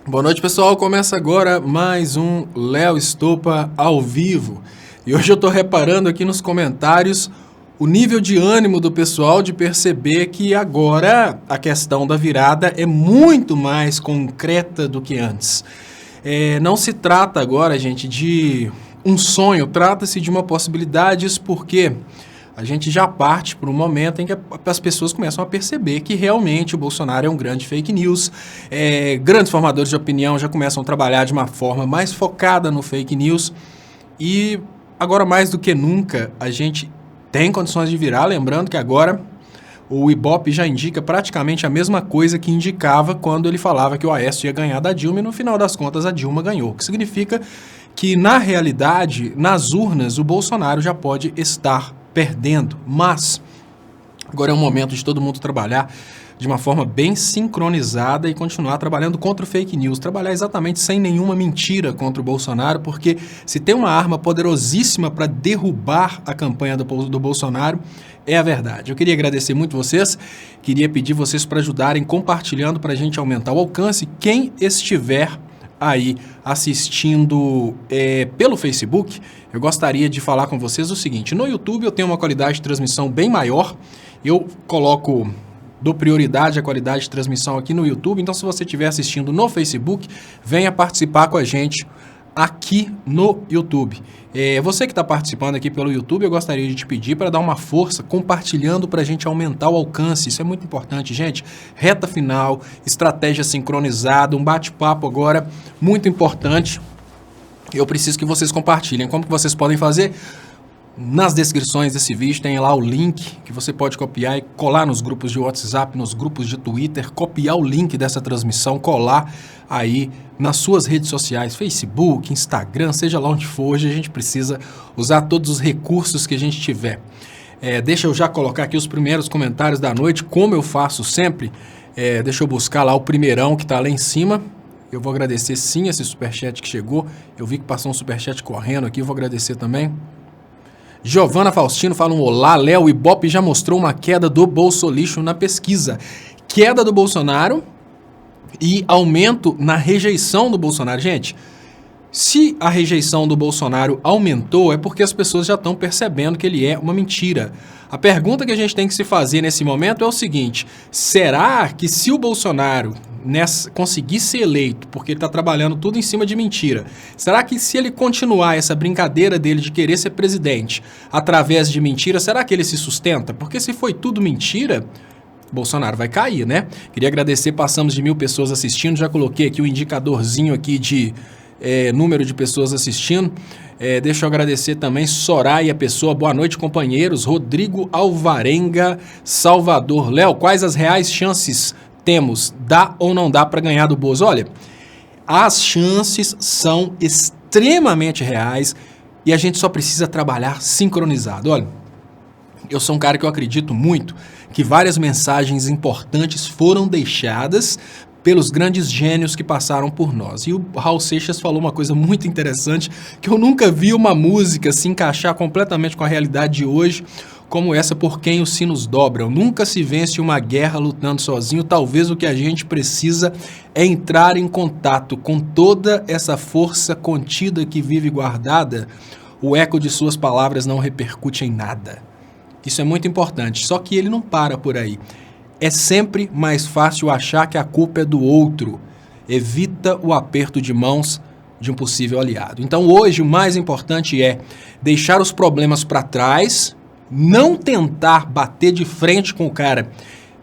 Boa noite, pessoal. Começa agora mais um Léo Estopa ao vivo. E hoje eu tô reparando aqui nos comentários o nível de ânimo do pessoal de perceber que agora a questão da virada é muito mais concreta do que antes. Não se trata agora, gente, de um sonho, trata-se de uma possibilidade, isso porque a gente já parte para um momento em que as pessoas começam a perceber que realmente o Bolsonaro é um grande fake news. Grandes formadores de opinião já começam a trabalhar de uma forma mais focada no fake news. E agora, mais do que nunca, a gente tem condições de virar. Lembrando que agora o Ibope já indica praticamente a mesma coisa que indicava quando ele falava que o Aécio ia ganhar da Dilma, e no final das contas a Dilma ganhou. O que significa que, na realidade, nas urnas, o Bolsonaro já pode estar perdendo, mas agora é um momento de todo mundo trabalhar de uma forma bem sincronizada e continuar trabalhando contra o fake news, trabalhar exatamente sem nenhuma mentira contra o Bolsonaro, porque se tem uma arma poderosíssima para derrubar a campanha do Bolsonaro, é a verdade. Eu queria agradecer muito vocês, queria pedir vocês para ajudarem compartilhando para a gente aumentar o alcance. Quem estiver aí assistindo pelo Facebook, eu gostaria de falar com vocês o seguinte: no YouTube eu tenho uma qualidade de transmissão bem maior, eu dou prioridade à qualidade de transmissão aqui no YouTube, então se você estiver assistindo no Facebook, venha participar com a gente aqui no YouTube. Você que está participando aqui pelo YouTube, eu gostaria de te pedir para dar uma força compartilhando para a gente aumentar o alcance. Isso é muito importante, gente. Reta final, estratégia sincronizada, um bate-papo agora muito importante. Eu preciso que vocês compartilhem. Como que vocês podem fazer? Nas descrições desse vídeo tem lá o link que você pode copiar e colar nos grupos de WhatsApp, nos grupos de Twitter, copiar o link dessa transmissão, colar aí nas suas redes sociais, Facebook, Instagram, seja lá onde for. Hoje a gente precisa usar todos os recursos que a gente tiver. Deixa eu já colocar aqui os primeiros comentários da noite, como eu faço sempre. Deixa eu buscar lá o primeirão que está lá em cima. Eu vou agradecer sim esse superchat que chegou. Eu vi que passou um superchat correndo aqui, eu vou agradecer também. Giovana Faustino fala um olá, Léo. Ibope já mostrou uma queda do bolsolixo na pesquisa. Queda do Bolsonaro e aumento na rejeição do Bolsonaro. Gente, se a rejeição do Bolsonaro aumentou, é porque as pessoas já estão percebendo que ele é uma mentira. A pergunta que a gente tem que se fazer nesse momento é o seguinte: será que se o Bolsonaro conseguir ser eleito, porque ele está trabalhando tudo em cima de mentira, será que se ele continuar essa brincadeira dele de querer ser presidente através de mentira, será que ele se sustenta? Porque se foi tudo mentira, Bolsonaro vai cair, né? Queria agradecer, passamos de 1000 pessoas assistindo, já coloquei aqui o indicadorzinho aqui de número de pessoas assistindo. Deixa eu agradecer também Soraya Pessoa, boa noite, companheiros. Rodrigo Alvarenga, Salvador. Léo, quais as reais chances temos? Dá ou não dá para ganhar do Bozo? Olha, as chances são extremamente reais e a gente só precisa trabalhar sincronizado. Olha, eu sou um cara que eu acredito muito que várias mensagens importantes foram deixadas pelos grandes gênios que passaram por nós. E o Raul Seixas falou uma coisa muito interessante, que eu nunca vi uma música se encaixar completamente com a realidade de hoje, como essa Por Quem os Sinos Dobram. Nunca se vence uma guerra lutando sozinho. Talvez o que a gente precisa é entrar em contato com toda essa força contida que vive guardada. O eco de suas palavras não repercute em nada. Isso é muito importante, só que ele não para por aí. É sempre mais fácil achar que a culpa é do outro. Evita o aperto de mãos de um possível aliado. Então hoje o mais importante é deixar os problemas para trás, não tentar bater de frente com o cara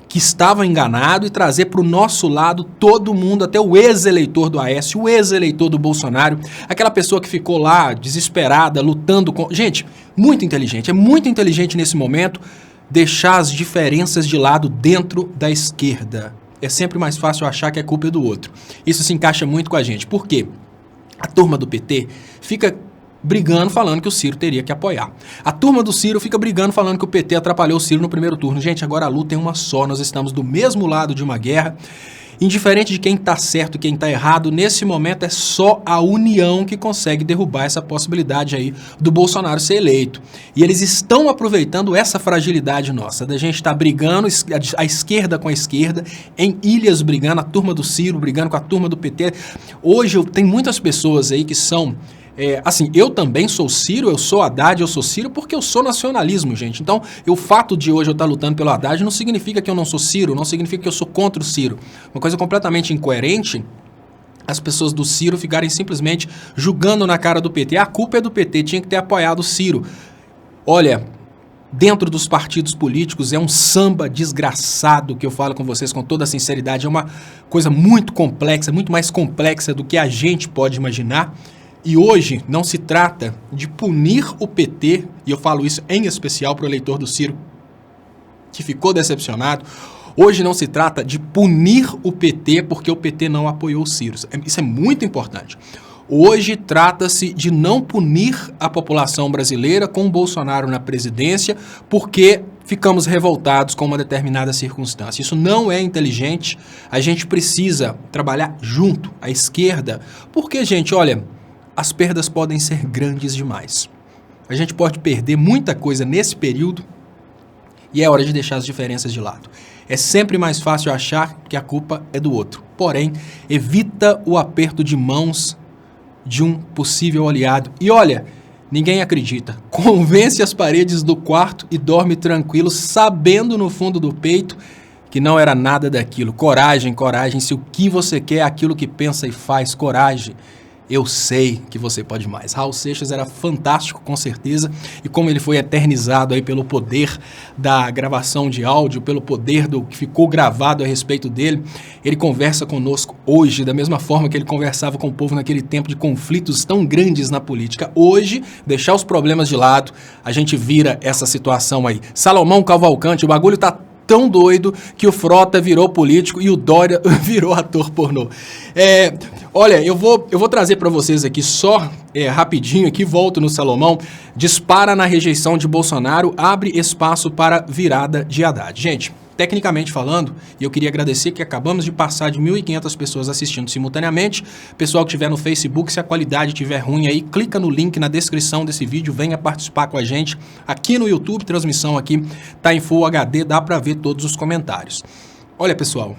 que estava enganado e trazer para o nosso lado todo mundo, até o ex-eleitor do Aécio, o ex-eleitor do Bolsonaro, aquela pessoa que ficou lá desesperada, lutando com... Gente, muito inteligente, é muito inteligente nesse momento deixar as diferenças de lado dentro da esquerda. É sempre mais fácil achar que a culpa é do outro. Isso se encaixa muito com a gente. Por quê? A turma do PT fica brigando falando que o Ciro teria que apoiar. A turma do Ciro fica brigando falando que o PT atrapalhou o Ciro no primeiro turno. Gente, agora a luta é uma só. Nós estamos do mesmo lado de uma guerra Indiferente de quem está certo e quem está errado, nesse momento é só a união que consegue derrubar essa possibilidade aí do Bolsonaro ser eleito. E eles estão aproveitando essa fragilidade nossa, da gente estar brigando, a esquerda com a esquerda, em ilhas brigando, a turma do Ciro brigando com a turma do PT. Hoje tem muitas pessoas aí que são... assim, eu também sou Ciro, eu sou Haddad, eu sou Ciro porque eu sou nacionalismo, gente. Então, o fato de hoje eu estar lutando pelo Haddad não significa que eu não sou Ciro, não significa que eu sou contra o Ciro. Uma coisa completamente incoerente as pessoas do Ciro ficarem simplesmente julgando na cara do PT. A culpa é do PT, tinha que ter apoiado o Ciro. Olha, dentro dos partidos políticos é um samba desgraçado que eu falo com vocês com toda a sinceridade. É uma coisa muito complexa, muito mais complexa do que a gente pode imaginar. E hoje não se trata de punir o PT, e eu falo isso em especial para o eleitor do Ciro, que ficou decepcionado. Hoje não se trata de punir o PT porque o PT não apoiou o Ciro. Isso é muito importante. Hoje trata-se de não punir a população brasileira com o Bolsonaro na presidência porque ficamos revoltados com uma determinada circunstância. Isso não é inteligente. A gente precisa trabalhar junto, a esquerda, porque, gente, olha... as perdas podem ser grandes demais. A gente pode perder muita coisa nesse período e é hora de deixar as diferenças de lado. É sempre mais fácil achar que a culpa é do outro. Porém, evita o aperto de mãos de um possível aliado. E olha, ninguém acredita. Convence as paredes do quarto e dorme tranquilo, sabendo no fundo do peito que não era nada daquilo. Coragem, coragem. Se o que você quer é aquilo que pensa e faz, coragem. Eu sei que você pode mais. Raul Seixas era fantástico, com certeza, e como ele foi eternizado aí pelo poder da gravação de áudio, pelo poder do que ficou gravado a respeito dele, ele conversa conosco hoje, da mesma forma que ele conversava com o povo naquele tempo de conflitos tão grandes na política. Hoje, deixar os problemas de lado, a gente vira essa situação aí. Salomão Cavalcante, o bagulho tá tão doido que o Frota virou político e o Dória virou ator pornô. Olha, eu vou trazer para vocês aqui só rapidinho, aqui volto no Salomão, dispara na rejeição de Bolsonaro, abre espaço para virada de Haddad. Gente, tecnicamente falando, e eu queria agradecer que acabamos de passar de 1.500 pessoas assistindo simultaneamente. Pessoal que estiver no Facebook, se a qualidade estiver ruim aí, clica no link na descrição desse vídeo, venha participar com a gente. Aqui no YouTube, transmissão aqui, tá em Full HD, dá para ver todos os comentários. Olha, pessoal,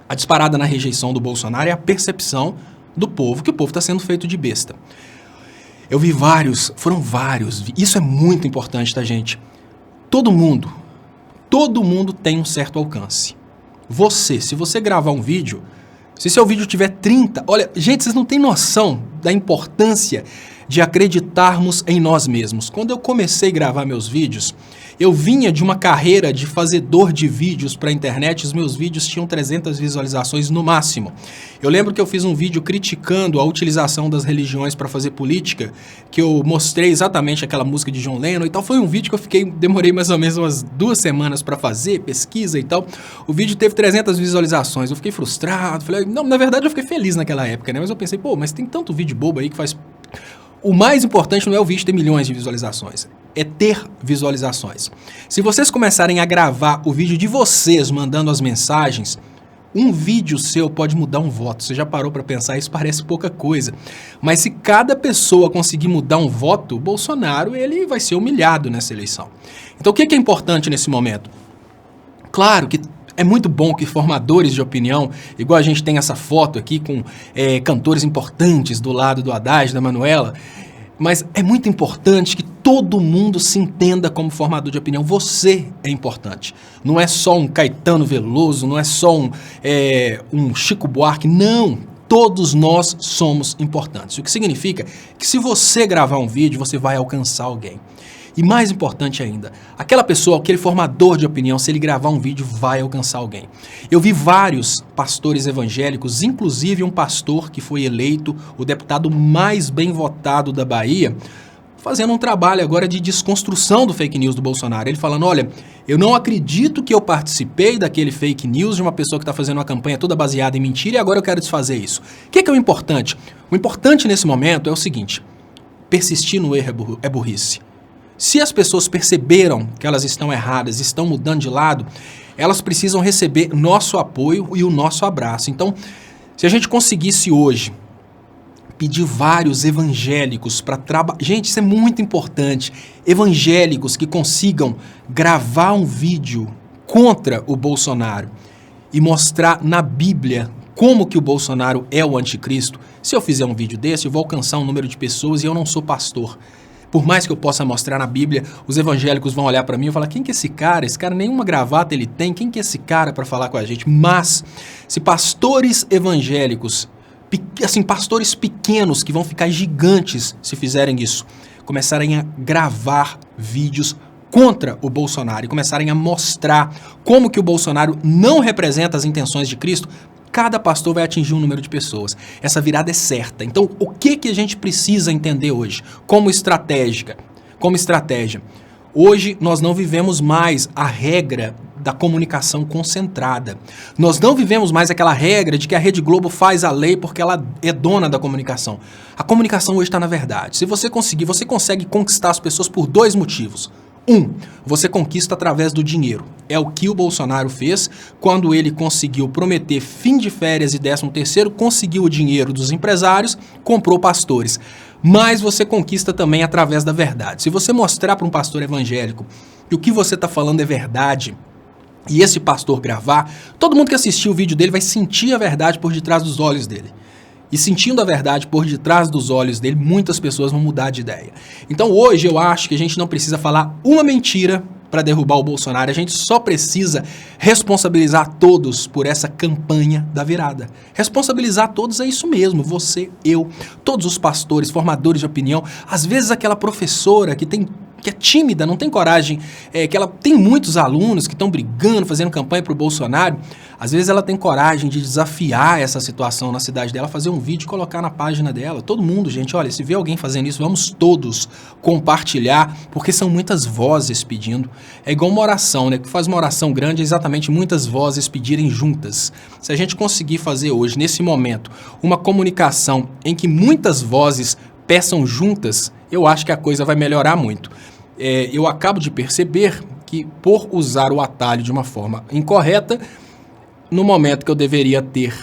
a disparada na rejeição do Bolsonaro é a percepção do povo, que o povo está sendo feito de besta. Eu vi foram vários, isso é muito importante, tá, gente? Todo mundo tem um certo alcance. Se você gravar um vídeo, se seu vídeo tiver 30... Olha, gente, vocês não têm noção da importância de acreditarmos em nós mesmos. Quando eu comecei a gravar meus vídeos, eu vinha de uma carreira de fazedor de vídeos para a internet, os meus vídeos tinham 300 visualizações no máximo. Eu lembro que eu fiz um vídeo criticando a utilização das religiões para fazer política, que eu mostrei exatamente aquela música de John Lennon e tal. Foi um vídeo que eu demorei mais ou menos umas 2 semanas para fazer, pesquisa e tal. O vídeo teve 300 visualizações, eu fiquei frustrado, falei, não, na verdade eu fiquei feliz naquela época, né? Mas eu pensei, pô, mas tem tanto vídeo bobo aí que faz... O mais importante não é o vídeo ter milhões de visualizações, é ter visualizações. Se vocês começarem a gravar o vídeo de vocês mandando as mensagens, um vídeo seu pode mudar um voto. Você já parou para pensar? Isso parece pouca coisa. Mas se cada pessoa conseguir mudar um voto, o Bolsonaro ele vai ser humilhado nessa eleição. Então o que é importante nesse momento? Claro que é muito bom que formadores de opinião, igual a gente tem essa foto aqui com cantores importantes do lado do Haddad, da Manuela, mas é muito importante que todo mundo se entenda como formador de opinião. Você é importante. Não é só um Caetano Veloso, não é só um Chico Buarque, não. Todos nós somos importantes. O que significa que se você gravar um vídeo, você vai alcançar alguém. E mais importante ainda, aquela pessoa, aquele formador de opinião, se ele gravar um vídeo, vai alcançar alguém. Eu vi vários pastores evangélicos, inclusive um pastor que foi eleito o deputado mais bem votado da Bahia, fazendo um trabalho agora de desconstrução do fake news do Bolsonaro. Ele falando, olha, eu não acredito que eu participei daquele fake news de uma pessoa que está fazendo uma campanha toda baseada em mentira e agora eu quero desfazer isso. O que é o importante? O importante nesse momento é o seguinte, persistir no erro é burrice. Se as pessoas perceberam que elas estão erradas, estão mudando de lado, elas precisam receber nosso apoio e o nosso abraço. Então, se a gente conseguisse hoje pedir vários evangélicos para trabalhar... Gente, isso é muito importante. Evangélicos que consigam gravar um vídeo contra o Bolsonaro e mostrar na Bíblia como que o Bolsonaro é o anticristo. Se eu fizer um vídeo desse, eu vou alcançar um número de pessoas e eu não sou pastor. Por mais que eu possa mostrar na Bíblia, os evangélicos vão olhar para mim e falar: quem que é esse cara? Esse cara nenhuma gravata ele tem. Quem que é esse cara para falar com a gente? Mas, se pastores evangélicos, assim, pastores pequenos que vão ficar gigantes se fizerem isso, começarem a gravar vídeos contra o Bolsonaro e começarem a mostrar como que o Bolsonaro não representa as intenções de Cristo, cada pastor vai atingir um número de pessoas. Essa virada é certa. Então, o que a gente precisa entender hoje como estratégia? Hoje, nós não vivemos mais a regra da comunicação concentrada. Nós não vivemos mais aquela regra de que a Rede Globo faz a lei porque ela é dona da comunicação. A comunicação hoje está na verdade. Se você conseguir, você consegue conquistar as pessoas por dois motivos. Você conquista através do dinheiro. É o que o Bolsonaro fez quando ele conseguiu prometer fim de férias e 13º, conseguiu o dinheiro dos empresários, comprou pastores. Mas você conquista também através da verdade. Se você mostrar para um pastor evangélico que o que você está falando é verdade, e esse pastor gravar, todo mundo que assistir o vídeo dele vai sentir a verdade por detrás dos olhos dele. E sentindo a verdade por detrás dos olhos dele, muitas pessoas vão mudar de ideia. Então hoje eu acho que a gente não precisa falar uma mentira para derrubar o Bolsonaro, a gente só precisa responsabilizar todos por essa campanha da virada. Responsabilizar todos é isso mesmo, você, eu, todos os pastores, formadores de opinião, às vezes aquela professora que é tímida, não tem coragem, que ela tem muitos alunos que estão brigando, fazendo campanha para o Bolsonaro, às vezes ela tem coragem de desafiar essa situação na cidade dela, fazer um vídeo e colocar na página dela. Todo mundo, gente, olha, se vê alguém fazendo isso, vamos todos compartilhar, porque são muitas vozes pedindo. É igual uma oração, né? Que faz uma oração grande é exatamente muitas vozes pedirem juntas. Se a gente conseguir fazer hoje, nesse momento, uma comunicação em que muitas vozes peçam juntas, eu acho que a coisa vai melhorar muito. Eu acabo de perceber que, por usar o atalho de uma forma incorreta, no momento que eu deveria ter...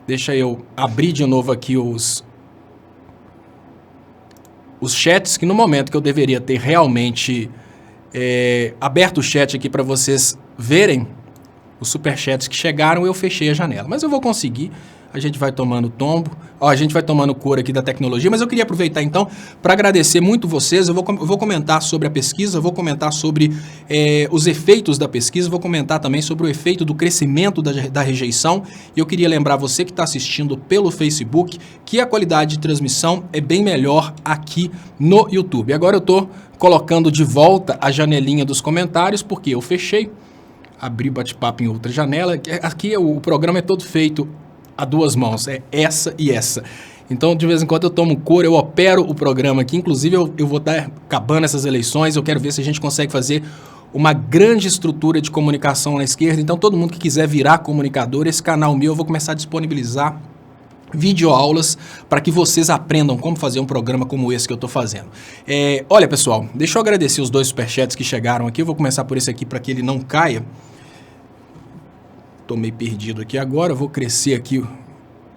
Deixa eu abrir de novo aqui os chats, que no momento que eu deveria ter realmente aberto o chat aqui para vocês verem os superchats que chegaram, eu fechei a janela. Mas eu vou conseguir... A gente vai tomando tombo, a gente vai tomando cor aqui da tecnologia, mas eu queria aproveitar então para agradecer muito vocês. Eu vou comentar sobre a pesquisa, vou comentar sobre os efeitos da pesquisa, vou comentar também sobre o efeito do crescimento da rejeição. E eu queria lembrar você que está assistindo pelo Facebook que a qualidade de transmissão é bem melhor aqui no YouTube. Agora eu estou colocando de volta a janelinha dos comentários, porque eu fechei, abri bate-papo em outra janela. Aqui o programa é todo feito a duas mãos, é essa e essa. Então, de vez em quando eu tomo cor, eu opero o programa aqui. Inclusive, eu vou estar acabando essas eleições, eu quero ver se a gente consegue fazer uma grande estrutura de comunicação na esquerda. Então, todo mundo que quiser virar comunicador, esse canal meu, eu vou começar a disponibilizar videoaulas para que vocês aprendam como fazer um programa como esse que eu estou fazendo. Olha, pessoal, deixa eu agradecer os 2 superchats que chegaram aqui. Eu vou começar por esse aqui para que ele não caia. Estou meio perdido aqui agora, eu vou crescer aqui,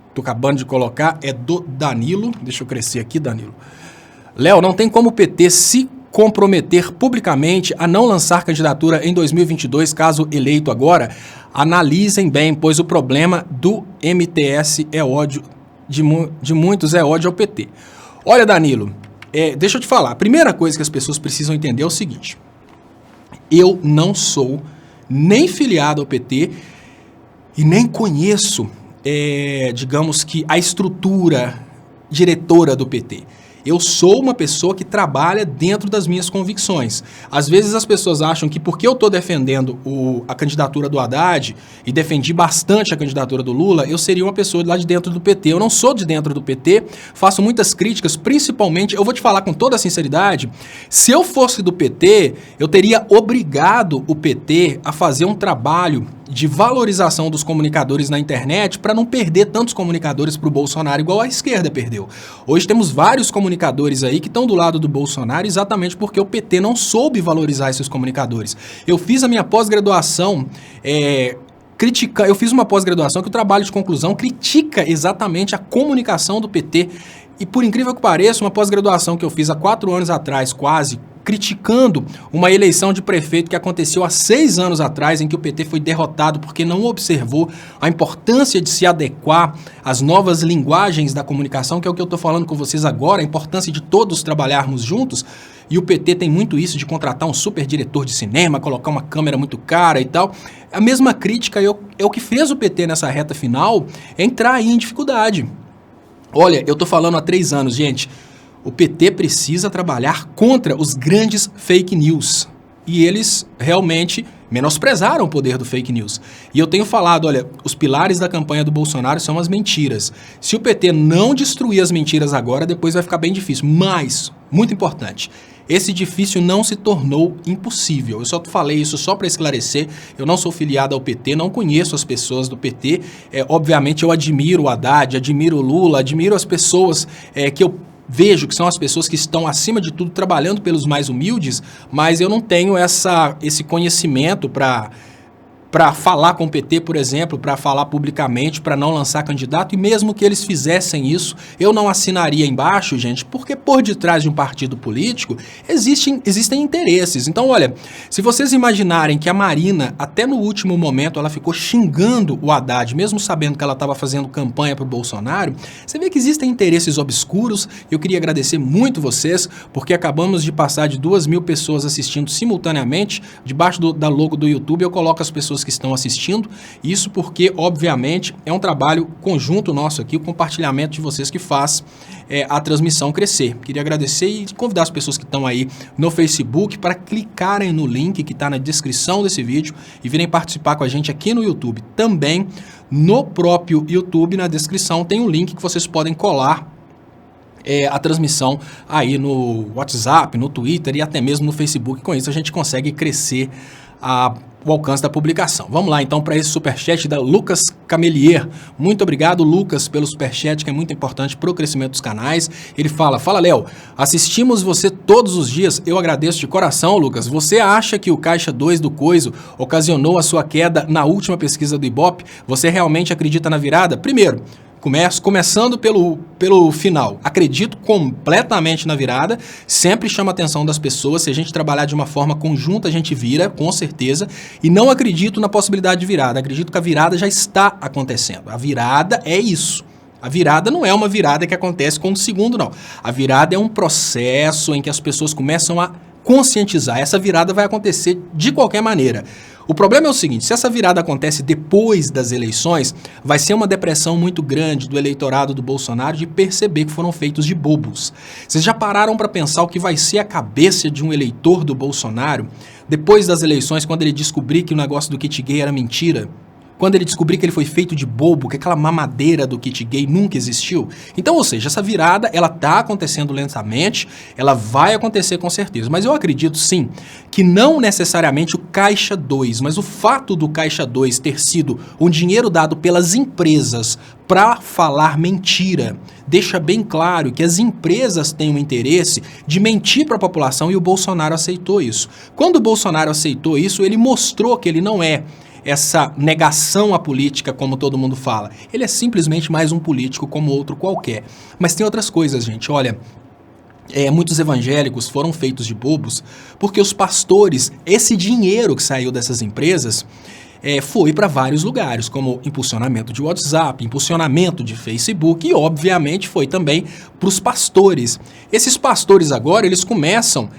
estou acabando de colocar, é do Danilo, deixa eu crescer aqui, Danilo. Léo, não tem como o PT se comprometer publicamente a não lançar candidatura em 2022, caso eleito agora? Analisem bem, pois o problema do MTS é ódio, de muitos é ódio ao PT. Olha, Danilo, deixa eu te falar, a primeira coisa que as pessoas precisam entender é o seguinte: eu não sou nem filiado ao PT, e nem conheço, digamos que, a estrutura diretora do PT. Eu sou uma pessoa que trabalha dentro das minhas convicções. Às vezes as pessoas acham que porque eu estou defendendo a candidatura do Haddad e defendi bastante a candidatura do Lula, eu seria uma pessoa lá de dentro do PT. Eu não sou de dentro do PT, faço muitas críticas, principalmente, eu vou te falar com toda a sinceridade, se eu fosse do PT, eu teria obrigado o PT a fazer um trabalho de valorização dos comunicadores na internet para não perder tantos comunicadores para o Bolsonaro igual a esquerda perdeu. Hoje temos vários comunicadores aí que estão do lado do Bolsonaro exatamente porque o PT não soube valorizar esses comunicadores. Eu fiz a minha pós-graduação eu fiz uma pós-graduação que o trabalho de conclusão critica exatamente a comunicação do PT. E por incrível que pareça, uma pós-graduação que eu fiz há 4 anos atrás, quase, criticando uma eleição de prefeito que aconteceu há 6 anos atrás, em que o PT foi derrotado porque não observou a importância de se adequar às novas linguagens da comunicação, que é o que eu estou falando com vocês agora, a importância de todos trabalharmos juntos. E o PT tem muito isso de contratar um super diretor de cinema, colocar uma câmera muito cara e tal. A mesma crítica é o que fez o PT nessa reta final entrar aí em dificuldade. Olha, eu tô falando há 3 anos, gente, o PT precisa trabalhar contra os grandes fake news. E eles realmente menosprezaram o poder do fake news. E eu tenho falado, olha, os pilares da campanha do Bolsonaro são as mentiras. Se o PT não destruir as mentiras agora, depois vai ficar bem difícil. Mas, muito importante, esse difícil não se tornou impossível. Eu só falei isso só para esclarecer. Eu não sou filiado ao PT, não conheço as pessoas do PT. Obviamente eu admiro o Haddad, admiro o Lula, admiro as pessoas que eu vejo que são as pessoas que estão, acima de tudo, trabalhando pelos mais humildes, mas eu não tenho esse conhecimento para falar com o PT, por exemplo, para falar publicamente, para não lançar candidato, e mesmo que eles fizessem isso, eu não assinaria embaixo, gente, porque por detrás de um partido político existem interesses. Então, olha, se vocês imaginarem que a Marina, até no último momento, ela ficou xingando o Haddad, mesmo sabendo que ela estava fazendo campanha para o Bolsonaro, você vê que existem interesses obscuros. Eu queria agradecer muito vocês, porque acabamos de passar de 2.000 pessoas assistindo simultaneamente. Debaixo da logo do YouTube eu coloco as pessoas que estão assistindo, isso porque, obviamente, é um trabalho conjunto nosso aqui, o compartilhamento de vocês que faz a transmissão crescer. Queria agradecer e convidar as pessoas que estão aí no Facebook para clicarem no link que está na descrição desse vídeo e virem participar com a gente aqui no YouTube. Também, no próprio YouTube, na descrição, tem um link que vocês podem colar a transmissão aí no WhatsApp, no Twitter e até mesmo no Facebook. Com isso a gente consegue crescer o alcance da publicação. Vamos lá então para esse superchat da Lucas Camelier. Muito obrigado, Lucas, pelo superchat, que é muito importante para o crescimento dos canais. Ele fala: fala, Léo, assistimos você todos os dias. Eu agradeço de coração, Lucas. Você acha que o Caixa 2 do Coiso ocasionou a sua queda na última pesquisa do Ibope? Você realmente acredita na virada? Primeiro, começando pelo final. Acredito completamente na virada, sempre chama a atenção das pessoas. Se a gente trabalhar de uma forma conjunta, a gente vira, com certeza. E não acredito na possibilidade de virada. Acredito que a virada já está acontecendo. A virada é isso. A virada não é uma virada que acontece com um segundo, não. A virada é um processo em que as pessoas começam a conscientizar. Essa virada vai acontecer de qualquer maneira. O problema é o seguinte: se essa virada acontece depois das eleições, vai ser uma depressão muito grande do eleitorado do Bolsonaro de perceber que foram feitos de bobos. Vocês já pararam para pensar o que vai ser a cabeça de um eleitor do Bolsonaro depois das eleições, quando ele descobrir que o negócio do kit gay era mentira? Quando ele descobrir que ele foi feito de bobo, que aquela mamadeira do kit gay nunca existiu? Então, ou seja, essa virada, ela tá acontecendo lentamente, ela vai acontecer com certeza. Mas eu acredito, sim, que não necessariamente o Caixa 2, mas o fato do Caixa 2 ter sido um dinheiro dado pelas empresas para falar mentira, deixa bem claro que as empresas têm o interesse de mentir para a população, e o Bolsonaro aceitou isso. Quando o Bolsonaro aceitou isso, ele mostrou que ele não é essa negação à política, como todo mundo fala. Ele é simplesmente mais um político como outro qualquer. Mas tem outras coisas, gente. Olha, muitos evangélicos foram feitos de bobos porque os pastores, esse dinheiro que saiu dessas empresas, foi para vários lugares, como impulsionamento de WhatsApp, impulsionamento de Facebook, e obviamente foi também para os pastores. Esses pastores agora, eles começam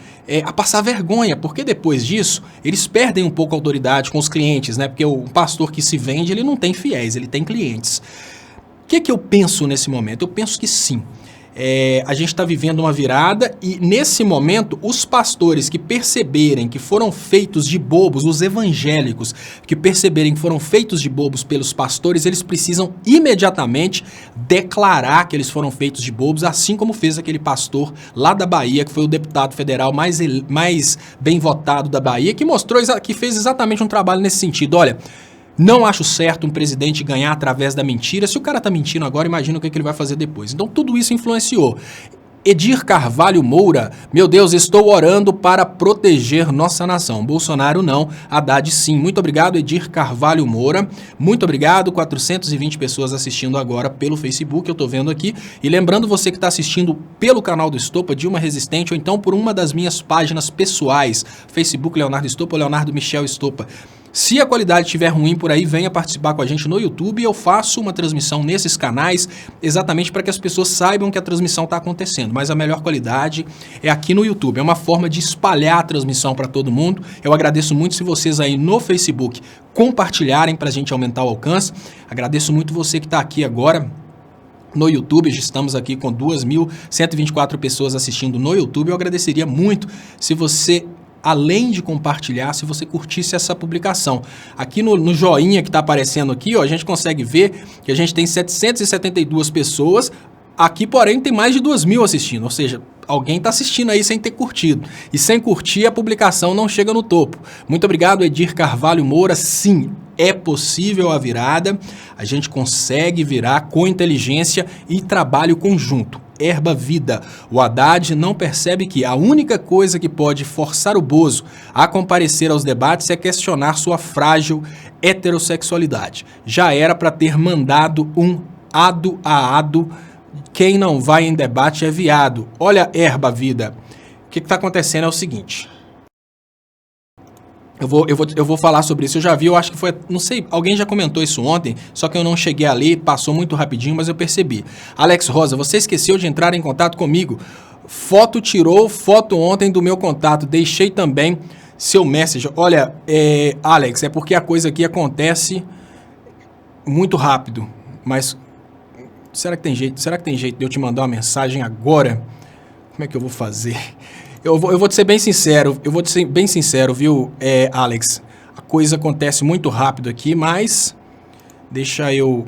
a passar vergonha, porque depois disso, eles perdem um pouco a autoridade com os clientes, né? Porque o pastor que se vende, ele não tem fiéis, ele tem clientes. O que eu penso nesse momento? Eu penso que sim. A gente está vivendo uma virada, e nesse momento os pastores que perceberem que foram feitos de bobos, os evangélicos que perceberem que foram feitos de bobos pelos pastores, eles precisam imediatamente declarar que eles foram feitos de bobos, assim como fez aquele pastor lá da Bahia, que foi o deputado federal mais bem votado da Bahia, que fez exatamente um trabalho nesse sentido. Olha, Não acho certo um presidente ganhar através da mentira. Se o cara tá mentindo agora, imagina o que ele vai fazer depois. Então tudo isso influenciou. Edir Carvalho Moura, meu Deus, estou orando para proteger nossa nação. Bolsonaro não, Haddad sim. Muito obrigado, Edir Carvalho Moura. Muito obrigado, 420 pessoas assistindo agora pelo Facebook, eu tô vendo aqui. E lembrando você que está assistindo pelo canal do Estopa, Dilma Resistente, ou então por uma das minhas páginas pessoais, Facebook Leonardo Estopa ou Leonardo Michel Estopa. Se a qualidade estiver ruim por aí, venha participar com a gente no YouTube. Eu faço uma transmissão nesses canais exatamente para que as pessoas saibam que a transmissão está acontecendo. Mas a melhor qualidade é aqui no YouTube. É uma forma de espalhar a transmissão para todo mundo. Eu agradeço muito se vocês aí no Facebook compartilharem para a gente aumentar o alcance. Agradeço muito você que está aqui agora no YouTube. Estamos aqui com 2.124 pessoas assistindo no YouTube. Eu agradeceria muito se você, além de compartilhar, se você curtisse essa publicação. Aqui no joinha que está aparecendo aqui, ó, a gente consegue ver que a gente tem 772 pessoas. Aqui, porém, tem mais de 2.000 assistindo, ou seja, alguém está assistindo aí sem ter curtido. E sem curtir, a publicação não chega no topo. Muito obrigado, Edir Carvalho Moura. Sim, é possível a virada. A gente consegue virar com inteligência e trabalho conjunto. Erba Vida. O Haddad não percebe que a única coisa que pode forçar o Bozo a comparecer aos debates é questionar sua frágil heterossexualidade. Já era para ter mandado um ado a ado. Quem não vai em debate é viado. Olha, Erba Vida. O que está acontecendo é o seguinte. Eu vou falar sobre isso. Eu já vi, eu acho que foi, não sei, alguém já comentou isso ontem, só que eu não cheguei a ler, passou muito rapidinho, mas eu percebi. Alex Rosa, você esqueceu de entrar em contato comigo. Tirou foto ontem do meu contato, deixei também seu message. Olha, Alex, é porque a coisa aqui acontece muito rápido, mas será que tem jeito? Será que tem jeito de eu te mandar uma mensagem agora? Como é que eu vou fazer? Eu vou te ser bem sincero, viu, Alex? A coisa acontece muito rápido aqui, mas deixa eu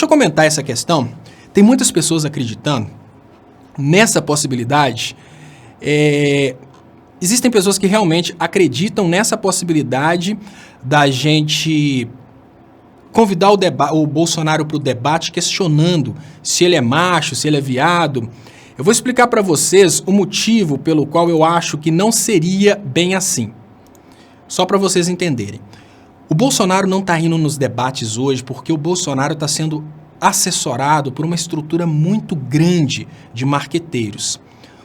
comentar essa questão. Tem muitas pessoas acreditando nessa possibilidade. Existem pessoas que realmente acreditam nessa possibilidade da gente convidar o Bolsonaro para o debate questionando se ele é macho, se ele é viado. Eu vou explicar para vocês o motivo pelo qual eu acho que não seria bem assim. Só para vocês entenderem. O Bolsonaro não está indo nos debates hoje porque o Bolsonaro está sendo assessorado por uma estrutura muito grande de marqueteiros.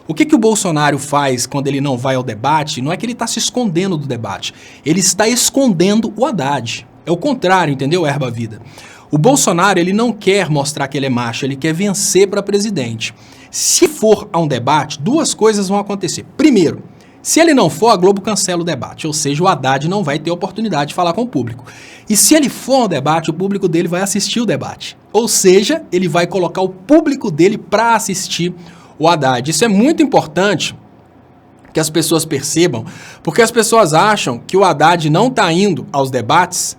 O que o Bolsonaro faz quando ele não vai ao debate? Não é que ele está se escondendo do debate. Ele está escondendo o Haddad. É o contrário, entendeu, Erba Vida? O Bolsonaro, ele não quer mostrar que ele é macho, ele quer vencer para presidente. Se for a um debate, duas coisas vão acontecer. Primeiro, se ele não for, a Globo cancela o debate, ou seja, o Haddad não vai ter oportunidade de falar com o público. E se ele for ao debate, o público dele vai assistir o debate. Ou seja, ele vai colocar o público dele para assistir o Haddad. Isso é muito importante que as pessoas percebam, porque as pessoas acham que o Haddad não está indo aos debates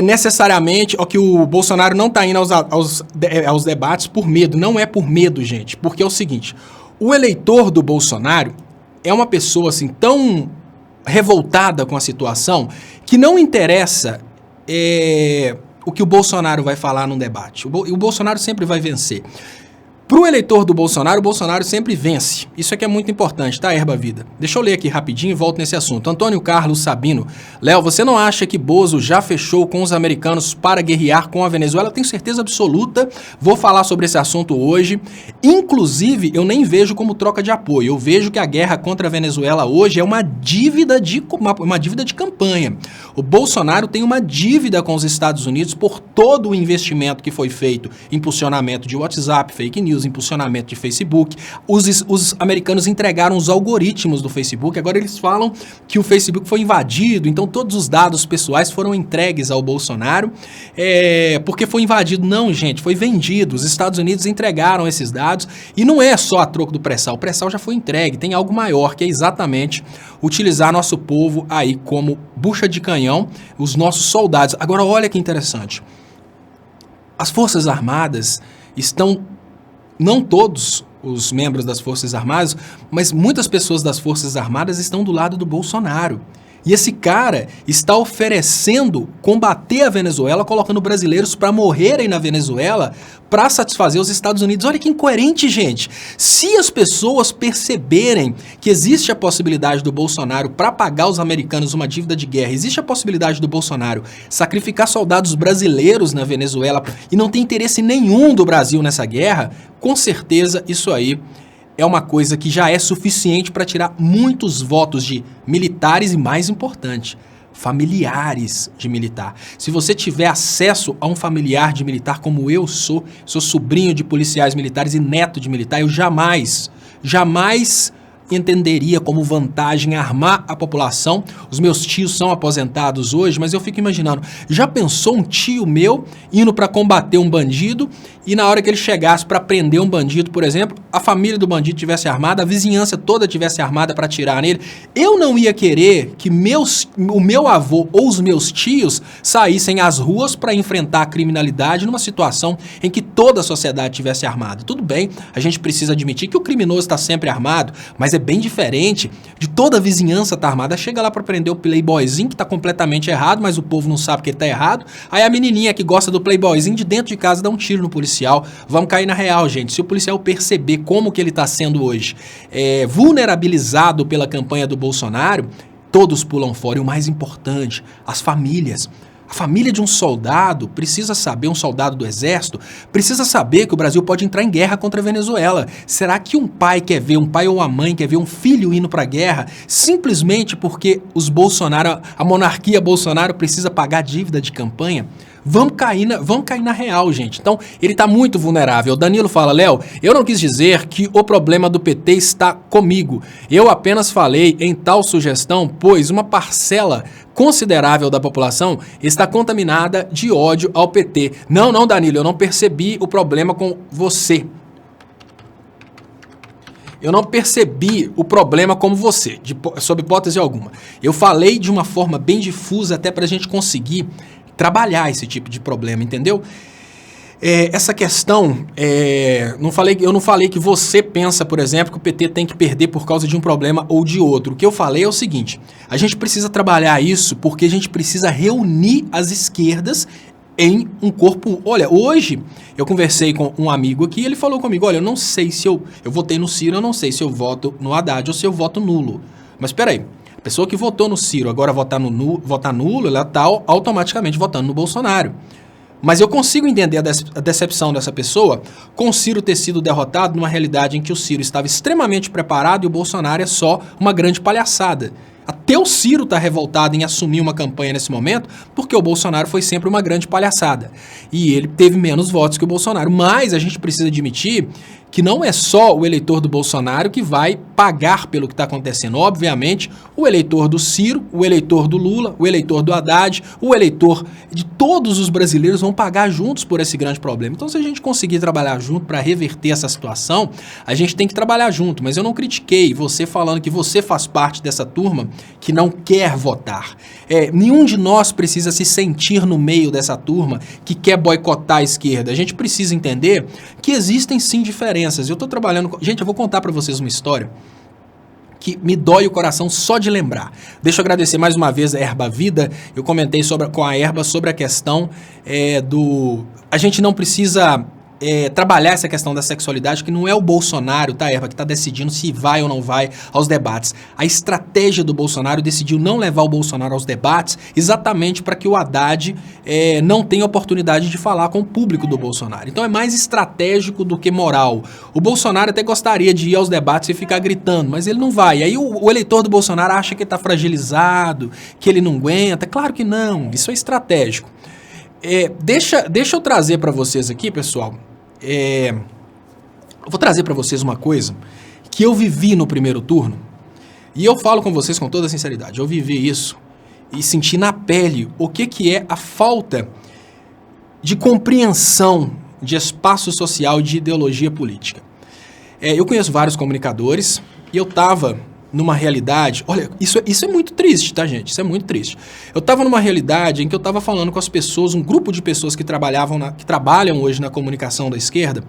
necessariamente, ou que o Bolsonaro não está indo aos debates por medo. Não é por medo, gente, porque é o seguinte, o eleitor do Bolsonaro é uma pessoa assim tão revoltada com a situação que não interessa o que o Bolsonaro vai falar num debate. O Bolsonaro sempre vai vencer. Para o eleitor do Bolsonaro, o Bolsonaro sempre vence. Isso aqui é muito importante, tá, Erba Vida? Deixa eu ler aqui rapidinho e volto nesse assunto. Antônio Carlos Sabino. Léo, você não acha que Bozo já fechou com os americanos para guerrear com a Venezuela? Eu tenho certeza absoluta. Vou falar sobre esse assunto hoje. Inclusive, eu nem vejo como troca de apoio. Eu vejo que a guerra contra a Venezuela hoje é uma dívida de campanha. O Bolsonaro tem uma dívida com os Estados Unidos por todo o investimento que foi feito. Impulsionamento de WhatsApp, fake news, impulsionamento de Facebook. Os americanos entregaram os algoritmos do Facebook, agora eles falam que o Facebook foi invadido, então todos os dados pessoais foram entregues ao Bolsonaro, porque foi invadido. Não, gente, foi vendido. Os Estados Unidos entregaram esses dados e não é só a troco do pré-sal. O pré-sal já foi entregue, tem algo maior, que é exatamente utilizar nosso povo aí como bucha de canhão, os nossos soldados. Agora, olha que interessante. As Forças Armadas estão, não todos os membros das Forças Armadas, mas muitas pessoas das Forças Armadas estão do lado do Bolsonaro. E esse cara está oferecendo combater a Venezuela, colocando brasileiros para morrerem na Venezuela para satisfazer os Estados Unidos. Olha que incoerente, gente. Se as pessoas perceberem que existe a possibilidade do Bolsonaro, para pagar os americanos uma dívida de guerra, existe a possibilidade do Bolsonaro sacrificar soldados brasileiros na Venezuela e não tem interesse nenhum do Brasil nessa guerra, com certeza isso aí é uma coisa que já é suficiente para tirar muitos votos de militares e, mais importante, familiares de militar. Se você tiver acesso a um familiar de militar como eu sou sobrinho de policiais militares e neto de militar, eu jamais entenderia como vantagem armar a população. Os meus tios são aposentados hoje, mas eu fico imaginando, já pensou um tio meu indo para combater um bandido e na hora que ele chegasse para prender um bandido, por exemplo, a família do bandido tivesse armada, a vizinhança toda tivesse armada para atirar nele? Eu não ia querer que o meu avô ou os meus tios saíssem às ruas para enfrentar a criminalidade numa situação em que toda a sociedade tivesse armada. Tudo bem, a gente precisa admitir que o criminoso está sempre armado, mas é bem diferente de toda a vizinhança estar armada. Chega lá para prender o playboyzinho que está completamente errado, mas o povo não sabe que ele está errado. Aí a menininha que gosta do playboyzinho de dentro de casa dá um tiro no policial. Vamos cair na real, gente. Se o policial perceber como que ele está sendo hoje vulnerabilizado pela campanha do Bolsonaro, todos pulam fora. E o mais importante, as famílias. A família de um soldado precisa saber, um soldado do exército, precisa saber que o Brasil pode entrar em guerra contra a Venezuela. Será que um pai ou uma mãe quer ver um filho indo para a guerra simplesmente porque a monarquia Bolsonaro precisa pagar dívida de campanha? Vamos cair na real, gente. Então, ele está muito vulnerável. O Danilo fala, Léo, eu não quis dizer que o problema do PT está comigo. Eu apenas falei em tal sugestão, pois uma parcela considerável da população está contaminada de ódio ao PT. Não, Danilo, eu não percebi o problema com você. Eu não percebi o problema como você, sob hipótese alguma. Eu falei de uma forma bem difusa até para a gente conseguir trabalhar esse tipo de problema, entendeu? Essa questão, eu não falei que você pensa, por exemplo, que o PT tem que perder por causa de um problema ou de outro. O que eu falei é o seguinte, a gente precisa trabalhar isso porque a gente precisa reunir as esquerdas em um corpo. Olha, hoje eu conversei com um amigo aqui e ele falou comigo, olha, eu não sei se eu votei no Ciro, eu não sei se eu voto no Haddad ou se eu voto nulo. Mas espera aí. A pessoa que votou no Ciro agora votar nulo, ela está automaticamente votando no Bolsonaro. Mas eu consigo entender a decepção dessa pessoa com o Ciro ter sido derrotado numa realidade em que o Ciro estava extremamente preparado e o Bolsonaro é só uma grande palhaçada. Até o Ciro está revoltado em assumir uma campanha nesse momento, porque o Bolsonaro foi sempre uma grande palhaçada. E ele teve menos votos que o Bolsonaro. Mas a gente precisa admitir que não é só o eleitor do Bolsonaro que vai pagar pelo que está acontecendo. Obviamente, o eleitor do Ciro, o eleitor do Lula, o eleitor do Haddad, o eleitor de todos os brasileiros vão pagar juntos por esse grande problema. Então, se a gente conseguir trabalhar junto para reverter essa situação, a gente tem que trabalhar junto. Mas eu não critiquei você falando que você faz parte dessa turma que não quer votar. Nenhum de nós precisa se sentir no meio dessa turma que quer boicotar a esquerda. A gente precisa entender que existem sim diferenças. Eu estou trabalhando... Gente, eu vou contar para vocês uma história que me dói o coração só de lembrar. Deixa eu agradecer mais uma vez a Erba Vida. Eu comentei com a Erba sobre a questão a gente não precisa... trabalhar essa questão da sexualidade, que não é o Bolsonaro, tá, Erva, que está decidindo se vai ou não vai aos debates. A estratégia do Bolsonaro decidiu não levar o Bolsonaro aos debates exatamente para que o Haddad não tenha oportunidade de falar com o público do Bolsonaro. Então é mais estratégico do que moral. O Bolsonaro até gostaria de ir aos debates e ficar gritando, mas ele não vai. Aí o eleitor do Bolsonaro acha que está fragilizado, que ele não aguenta. Claro que não, isso é estratégico. Deixa eu trazer para vocês aqui, pessoal. Eu vou trazer para vocês uma coisa que eu vivi no primeiro turno e eu falo com vocês com toda sinceridade. Eu vivi isso e senti na pele o que é a falta de compreensão de espaço social e de ideologia política. Eu conheço vários comunicadores e eu estava numa realidade... Olha, isso é muito triste, tá, gente? Isso é muito triste. Eu estava numa realidade em que eu estava falando com as pessoas, um grupo de pessoas que trabalham hoje na comunicação da esquerda,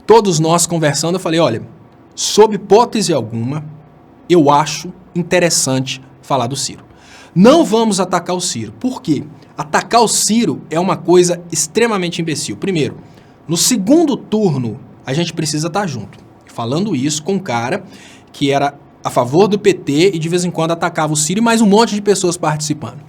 todos nós conversando, eu falei, olha, sob hipótese alguma, eu acho interessante falar do Ciro. Não vamos atacar o Ciro. Por quê? Atacar o Ciro é uma coisa extremamente imbecil. Primeiro, no segundo turno, a gente precisa estar junto. Falando isso com um cara que era a favor do PT e de vez em quando atacava o Ciro e mais um monte de pessoas participando.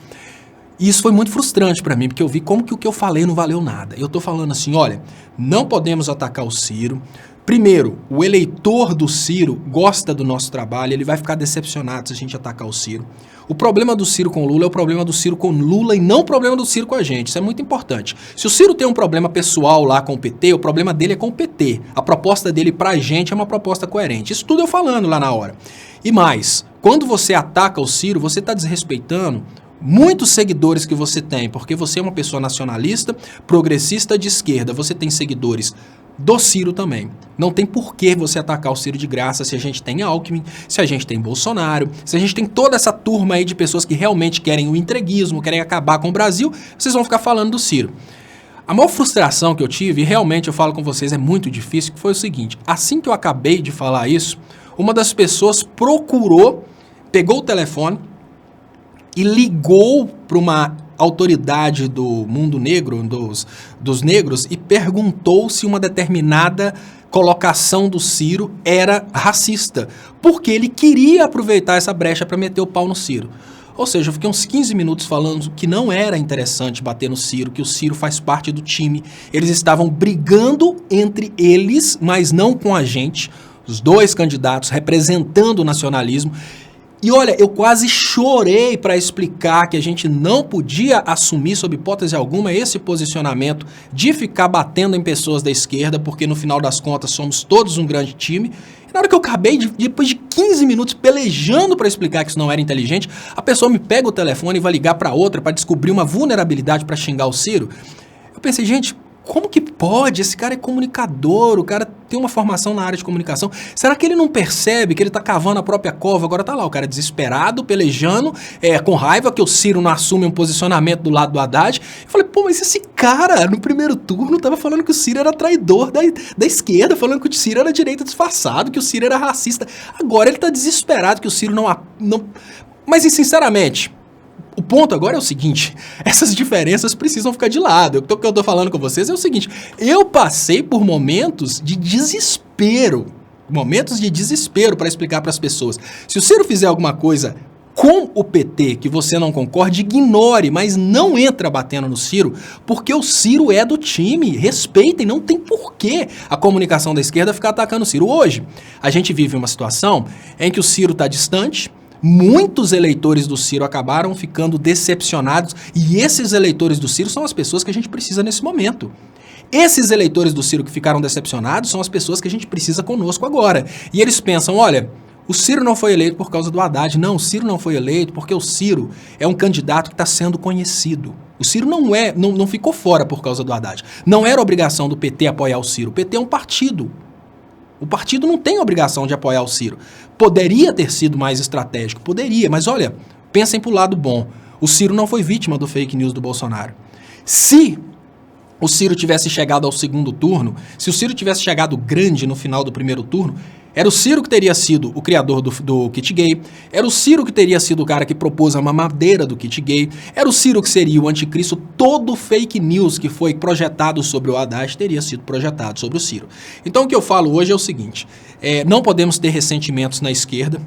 E isso foi muito frustrante para mim, porque eu vi como que o que eu falei não valeu nada. Eu tô falando assim, olha, não podemos atacar o Ciro. Primeiro, o eleitor do Ciro gosta do nosso trabalho, ele vai ficar decepcionado se a gente atacar o Ciro. O problema do Ciro com o Lula é o problema do Ciro com o Lula e não o problema do Ciro com a gente. Isso é muito importante. Se o Ciro tem um problema pessoal lá com o PT, o problema dele é com o PT. A proposta dele pra gente é uma proposta coerente. Isso tudo eu falando lá na hora. E mais, quando você ataca o Ciro, você está desrespeitando muitos seguidores que você tem, porque você é uma pessoa nacionalista, progressista de esquerda. Você tem seguidores do Ciro também. Não tem por que você atacar o Ciro de graça se a gente tem Alckmin, se a gente tem Bolsonaro, se a gente tem toda essa turma aí de pessoas que realmente querem o entreguismo, querem acabar com o Brasil, vocês vão ficar falando do Ciro. A maior frustração que eu tive, e realmente eu falo com vocês, é muito difícil, que foi o seguinte, assim que eu acabei de falar isso, uma das pessoas pegou o telefone e ligou para uma autoridade do mundo negro, dos negros, e perguntou se uma determinada colocação do Ciro era racista, porque ele queria aproveitar essa brecha para meter o pau no Ciro. Ou seja, eu fiquei uns 15 minutos falando que não era interessante bater no Ciro, que o Ciro faz parte do time. Eles estavam brigando entre eles, mas não com a gente, os dois candidatos representando o nacionalismo. E olha, eu quase chorei para explicar que a gente não podia assumir, sob hipótese alguma, esse posicionamento de ficar batendo em pessoas da esquerda, porque no final das contas somos todos um grande time. E na hora que eu acabei, depois de 15 minutos pelejando para explicar que isso não era inteligente, a pessoa me pega o telefone e vai ligar para outra para descobrir uma vulnerabilidade para xingar o Ciro. Eu pensei, gente, como que pode? Esse cara é comunicador, o cara tem uma formação na área de comunicação. Será que ele não percebe que ele tá cavando a própria cova? Agora tá lá, o cara desesperado, pelejando, com raiva que o Ciro não assume um posicionamento do lado do Haddad. Eu falei, pô, mas esse cara, no primeiro turno, tava falando que o Ciro era traidor da esquerda, falando que o Ciro era direita disfarçado, que o Ciro era racista. Agora ele tá desesperado que o Ciro não... Mas, sinceramente... O ponto agora é o seguinte, essas diferenças precisam ficar de lado. O que eu tô falando com vocês é o seguinte, eu passei por momentos de desespero para explicar para as pessoas. Se o Ciro fizer alguma coisa com o PT que você não concorde, ignore, mas não entra batendo no Ciro, porque o Ciro é do time. Respeitem, não tem porquê a comunicação da esquerda ficar atacando o Ciro. Hoje, a gente vive uma situação em que o Ciro está distante. Muitos eleitores do Ciro acabaram ficando decepcionados e esses eleitores do Ciro são as pessoas que a gente precisa nesse momento. Esses eleitores do Ciro que ficaram decepcionados são as pessoas que a gente precisa conosco agora. E eles pensam, olha, o Ciro não foi eleito por causa do Haddad. Não, o Ciro não foi eleito porque o Ciro é um candidato que está sendo conhecido. O Ciro não ficou fora por causa do Haddad. Não era obrigação do PT apoiar o Ciro. O PT é um partido. O partido não tem obrigação de apoiar o Ciro. Poderia ter sido mais estratégico, poderia, mas olha, pensem pro lado bom. O Ciro não foi vítima do fake news do Bolsonaro. Se o Ciro tivesse chegado ao segundo turno, se o Ciro tivesse chegado grande no final do primeiro turno, era o Ciro que teria sido o criador do kit gay, era o Ciro que teria sido o cara que propôs a mamadeira do kit gay, era o Ciro que seria o anticristo. Todo fake news que foi projetado sobre o Haddad teria sido projetado sobre o Ciro. Então o que eu falo hoje é o seguinte, não podemos ter ressentimentos na esquerda,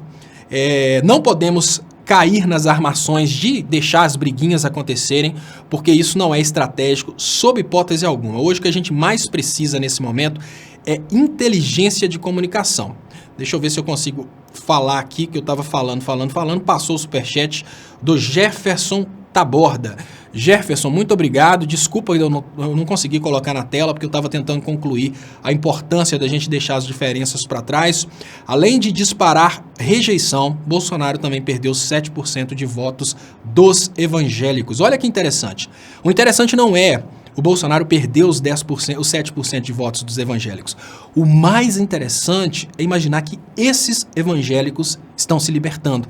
não podemos cair nas armações de deixar as briguinhas acontecerem, porque isso não é estratégico, sob hipótese alguma. Hoje o que a gente mais precisa nesse momento é inteligência de comunicação. Deixa eu ver se eu consigo falar aqui, que eu estava falando, passou o superchat do Jefferson Taborda. Jefferson, muito obrigado, desculpa eu não consegui colocar na tela, porque eu estava tentando concluir a importância da gente deixar as diferenças para trás. Além de disparar rejeição, Bolsonaro também perdeu 7% de votos dos evangélicos. Olha que interessante. O interessante não é o Bolsonaro perder os 10%, os 7% de votos dos evangélicos. O mais interessante é imaginar que esses evangélicos estão se libertando.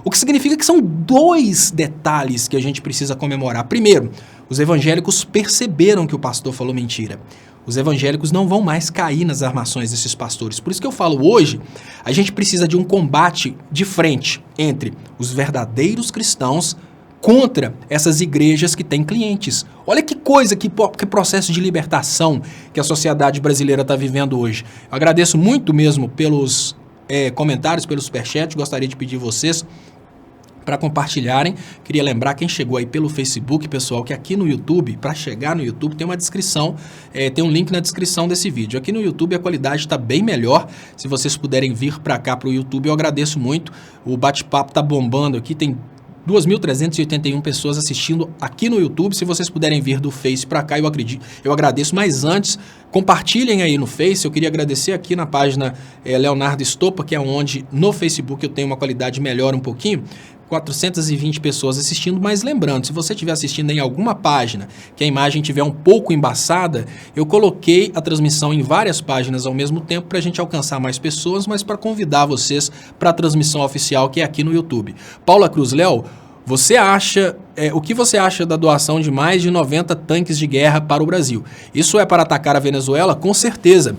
O que significa que são dois detalhes que a gente precisa comemorar. Primeiro, os evangélicos perceberam que o pastor falou mentira. Os evangélicos não vão mais cair nas armações desses pastores. Por isso que eu falo hoje, a gente precisa de um combate de frente entre os verdadeiros cristãos contra essas igrejas que têm clientes. Olha que coisa, que processo de libertação que a sociedade brasileira está vivendo hoje. Eu agradeço muito mesmo pelos comentários, pelo superchat. Gostaria de pedir vocês para compartilharem. Queria lembrar quem chegou aí pelo Facebook, pessoal, que aqui no YouTube, para chegar no YouTube, tem uma descrição, tem um link na descrição desse vídeo. Aqui no YouTube a qualidade está bem melhor. Se vocês puderem vir para cá para o YouTube, eu agradeço muito. O bate-papo está bombando aqui, tem 2.381 pessoas assistindo aqui no YouTube. Se vocês puderem vir do Face para cá, eu agradeço. Mas antes, compartilhem aí no Face. Eu queria agradecer aqui na página Leonardo Estopa, que é onde no Facebook eu tenho uma qualidade melhor um pouquinho. 420 pessoas assistindo, mas lembrando, se você estiver assistindo em alguma página que a imagem estiver um pouco embaçada, eu coloquei a transmissão em várias páginas ao mesmo tempo para a gente alcançar mais pessoas, mas para convidar vocês para a transmissão oficial que é aqui no YouTube. Paula Cruz, Léo, o que você acha da doação de mais de 90 tanques de guerra para o Brasil? Isso é para atacar a Venezuela? Com certeza.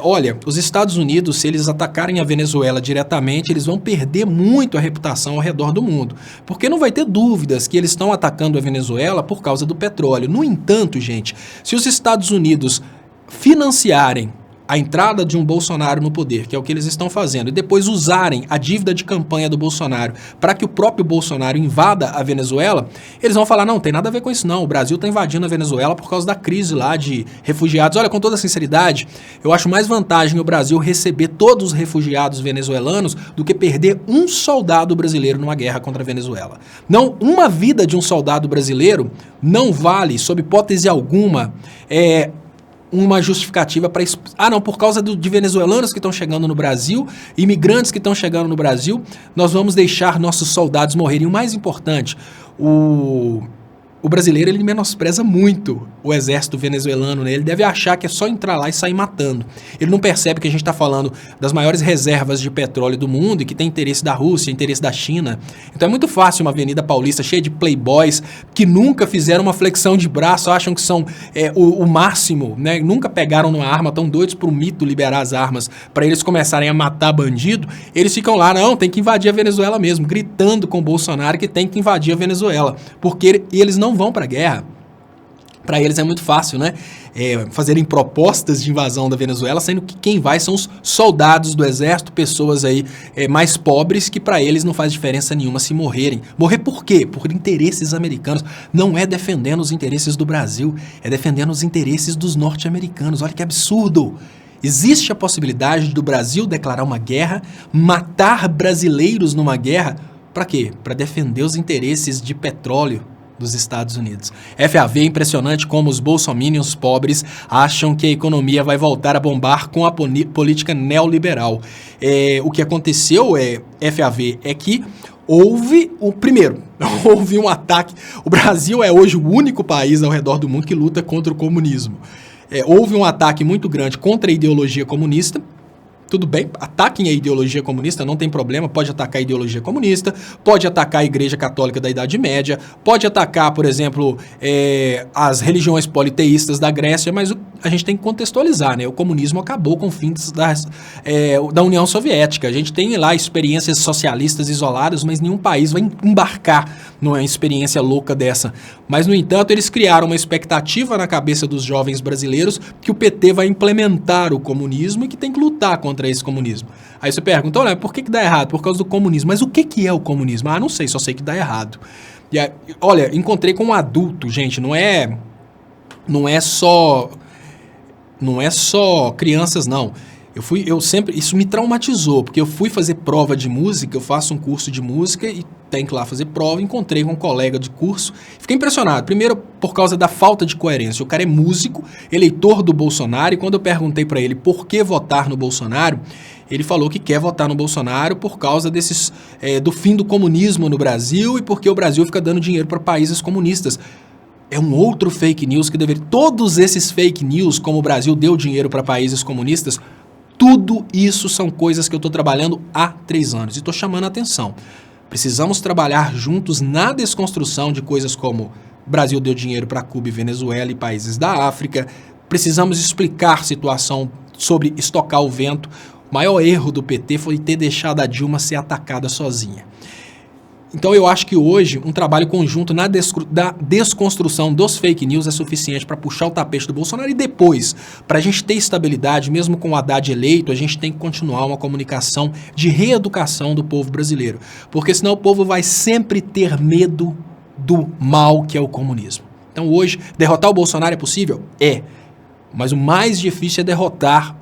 Olha, os Estados Unidos, se eles atacarem a Venezuela diretamente, eles vão perder muito a reputação ao redor do mundo. Porque não vai ter dúvidas que eles estão atacando a Venezuela por causa do petróleo. No entanto, gente, se os Estados Unidos financiarem a entrada de um Bolsonaro no poder, que é o que eles estão fazendo, e depois usarem a dívida de campanha do Bolsonaro para que o próprio Bolsonaro invada a Venezuela, eles vão falar, não tem nada a ver com isso não, o Brasil está invadindo a Venezuela por causa da crise lá de refugiados. Olha, com toda sinceridade, eu acho mais vantagem o Brasil receber todos os refugiados venezuelanos do que perder um soldado brasileiro numa guerra contra a Venezuela. Não, uma vida de um soldado brasileiro não vale, sob hipótese alguma, uma justificativa para... não, por causa de venezuelanos que estão chegando no Brasil, imigrantes que estão chegando no Brasil, nós vamos deixar nossos soldados morrerem. O mais importante, o brasileiro, ele menospreza muito o exército venezuelano, né? Ele deve achar que é só entrar lá e sair matando. Ele não percebe que a gente está falando das maiores reservas de petróleo do mundo e que tem interesse da Rússia, interesse da China. Então é muito fácil uma Avenida Paulista cheia de playboys que nunca fizeram uma flexão de braço, acham que são o máximo, né? Nunca pegaram numa arma, tão doidos por um mito liberar as armas para eles começarem a matar bandido. Eles ficam lá, não, tem que invadir a Venezuela mesmo, gritando com o Bolsonaro que tem que invadir a Venezuela, porque eles não vão para a guerra. Para eles é muito fácil, né? Fazerem propostas de invasão da Venezuela, sendo que quem vai são os soldados do exército, pessoas aí mais pobres, que para eles não faz diferença nenhuma se morrerem. Morrer por quê? Por interesses americanos. Não é defendendo os interesses do Brasil, é defendendo os interesses dos norte-americanos. Olha que absurdo! Existe a possibilidade do Brasil declarar uma guerra, matar brasileiros numa guerra, para quê? Para defender os interesses de petróleo dos Estados Unidos. FAV, é impressionante como os bolsominions pobres acham que a economia vai voltar a bombar com a política neoliberal. O que aconteceu, FAV, é que houve um ataque. O Brasil é hoje o único país ao redor do mundo que luta contra o comunismo. Houve um ataque muito grande contra a ideologia comunista. Tudo bem, ataquem a ideologia comunista, não tem problema, pode atacar a ideologia comunista, pode atacar a Igreja Católica da Idade Média, pode atacar, por exemplo, as religiões politeístas da Grécia, mas a gente tem que contextualizar, né? O comunismo acabou com o fim da União Soviética. A gente tem lá experiências socialistas isoladas, mas nenhum país vai embarcar numa experiência louca dessa. Mas, no entanto, eles criaram uma expectativa na cabeça dos jovens brasileiros que o PT vai implementar o comunismo e que tem que lutar contra esse comunismo. Aí você pergunta, olha, por que dá errado? Por causa do comunismo. Mas o que é o comunismo? Não sei, só sei que dá errado. E aí, olha, encontrei com um adulto, gente, não é só crianças, não. Isso me traumatizou, porque eu fui fazer prova de música, eu faço um curso de música e tenho que ir lá fazer prova, encontrei com um colega de curso, fiquei impressionado, primeiro por causa da falta de coerência. O cara é músico, eleitor do Bolsonaro, e quando eu perguntei para ele por que votar no Bolsonaro, ele falou que quer votar no Bolsonaro por causa do fim do comunismo no Brasil e porque o Brasil fica dando dinheiro para países comunistas. É um outro fake news que deveria... Todos esses fake news, como o Brasil deu dinheiro para países comunistas, tudo isso são coisas que eu estou trabalhando há 3 anos e estou chamando a atenção. Precisamos trabalhar juntos na desconstrução de coisas como Brasil deu dinheiro para Cuba e Venezuela e países da África. Precisamos explicar a situação sobre estocar o vento. O maior erro do PT foi ter deixado a Dilma ser atacada sozinha. Então eu acho que hoje um trabalho conjunto na desconstrução dos fake news é suficiente para puxar o tapete do Bolsonaro e depois, para a gente ter estabilidade, mesmo com o Haddad eleito, a gente tem que continuar uma comunicação de reeducação do povo brasileiro, porque senão o povo vai sempre ter medo do mal que é o comunismo. Então hoje, derrotar o Bolsonaro é possível? É, mas o mais difícil é derrotar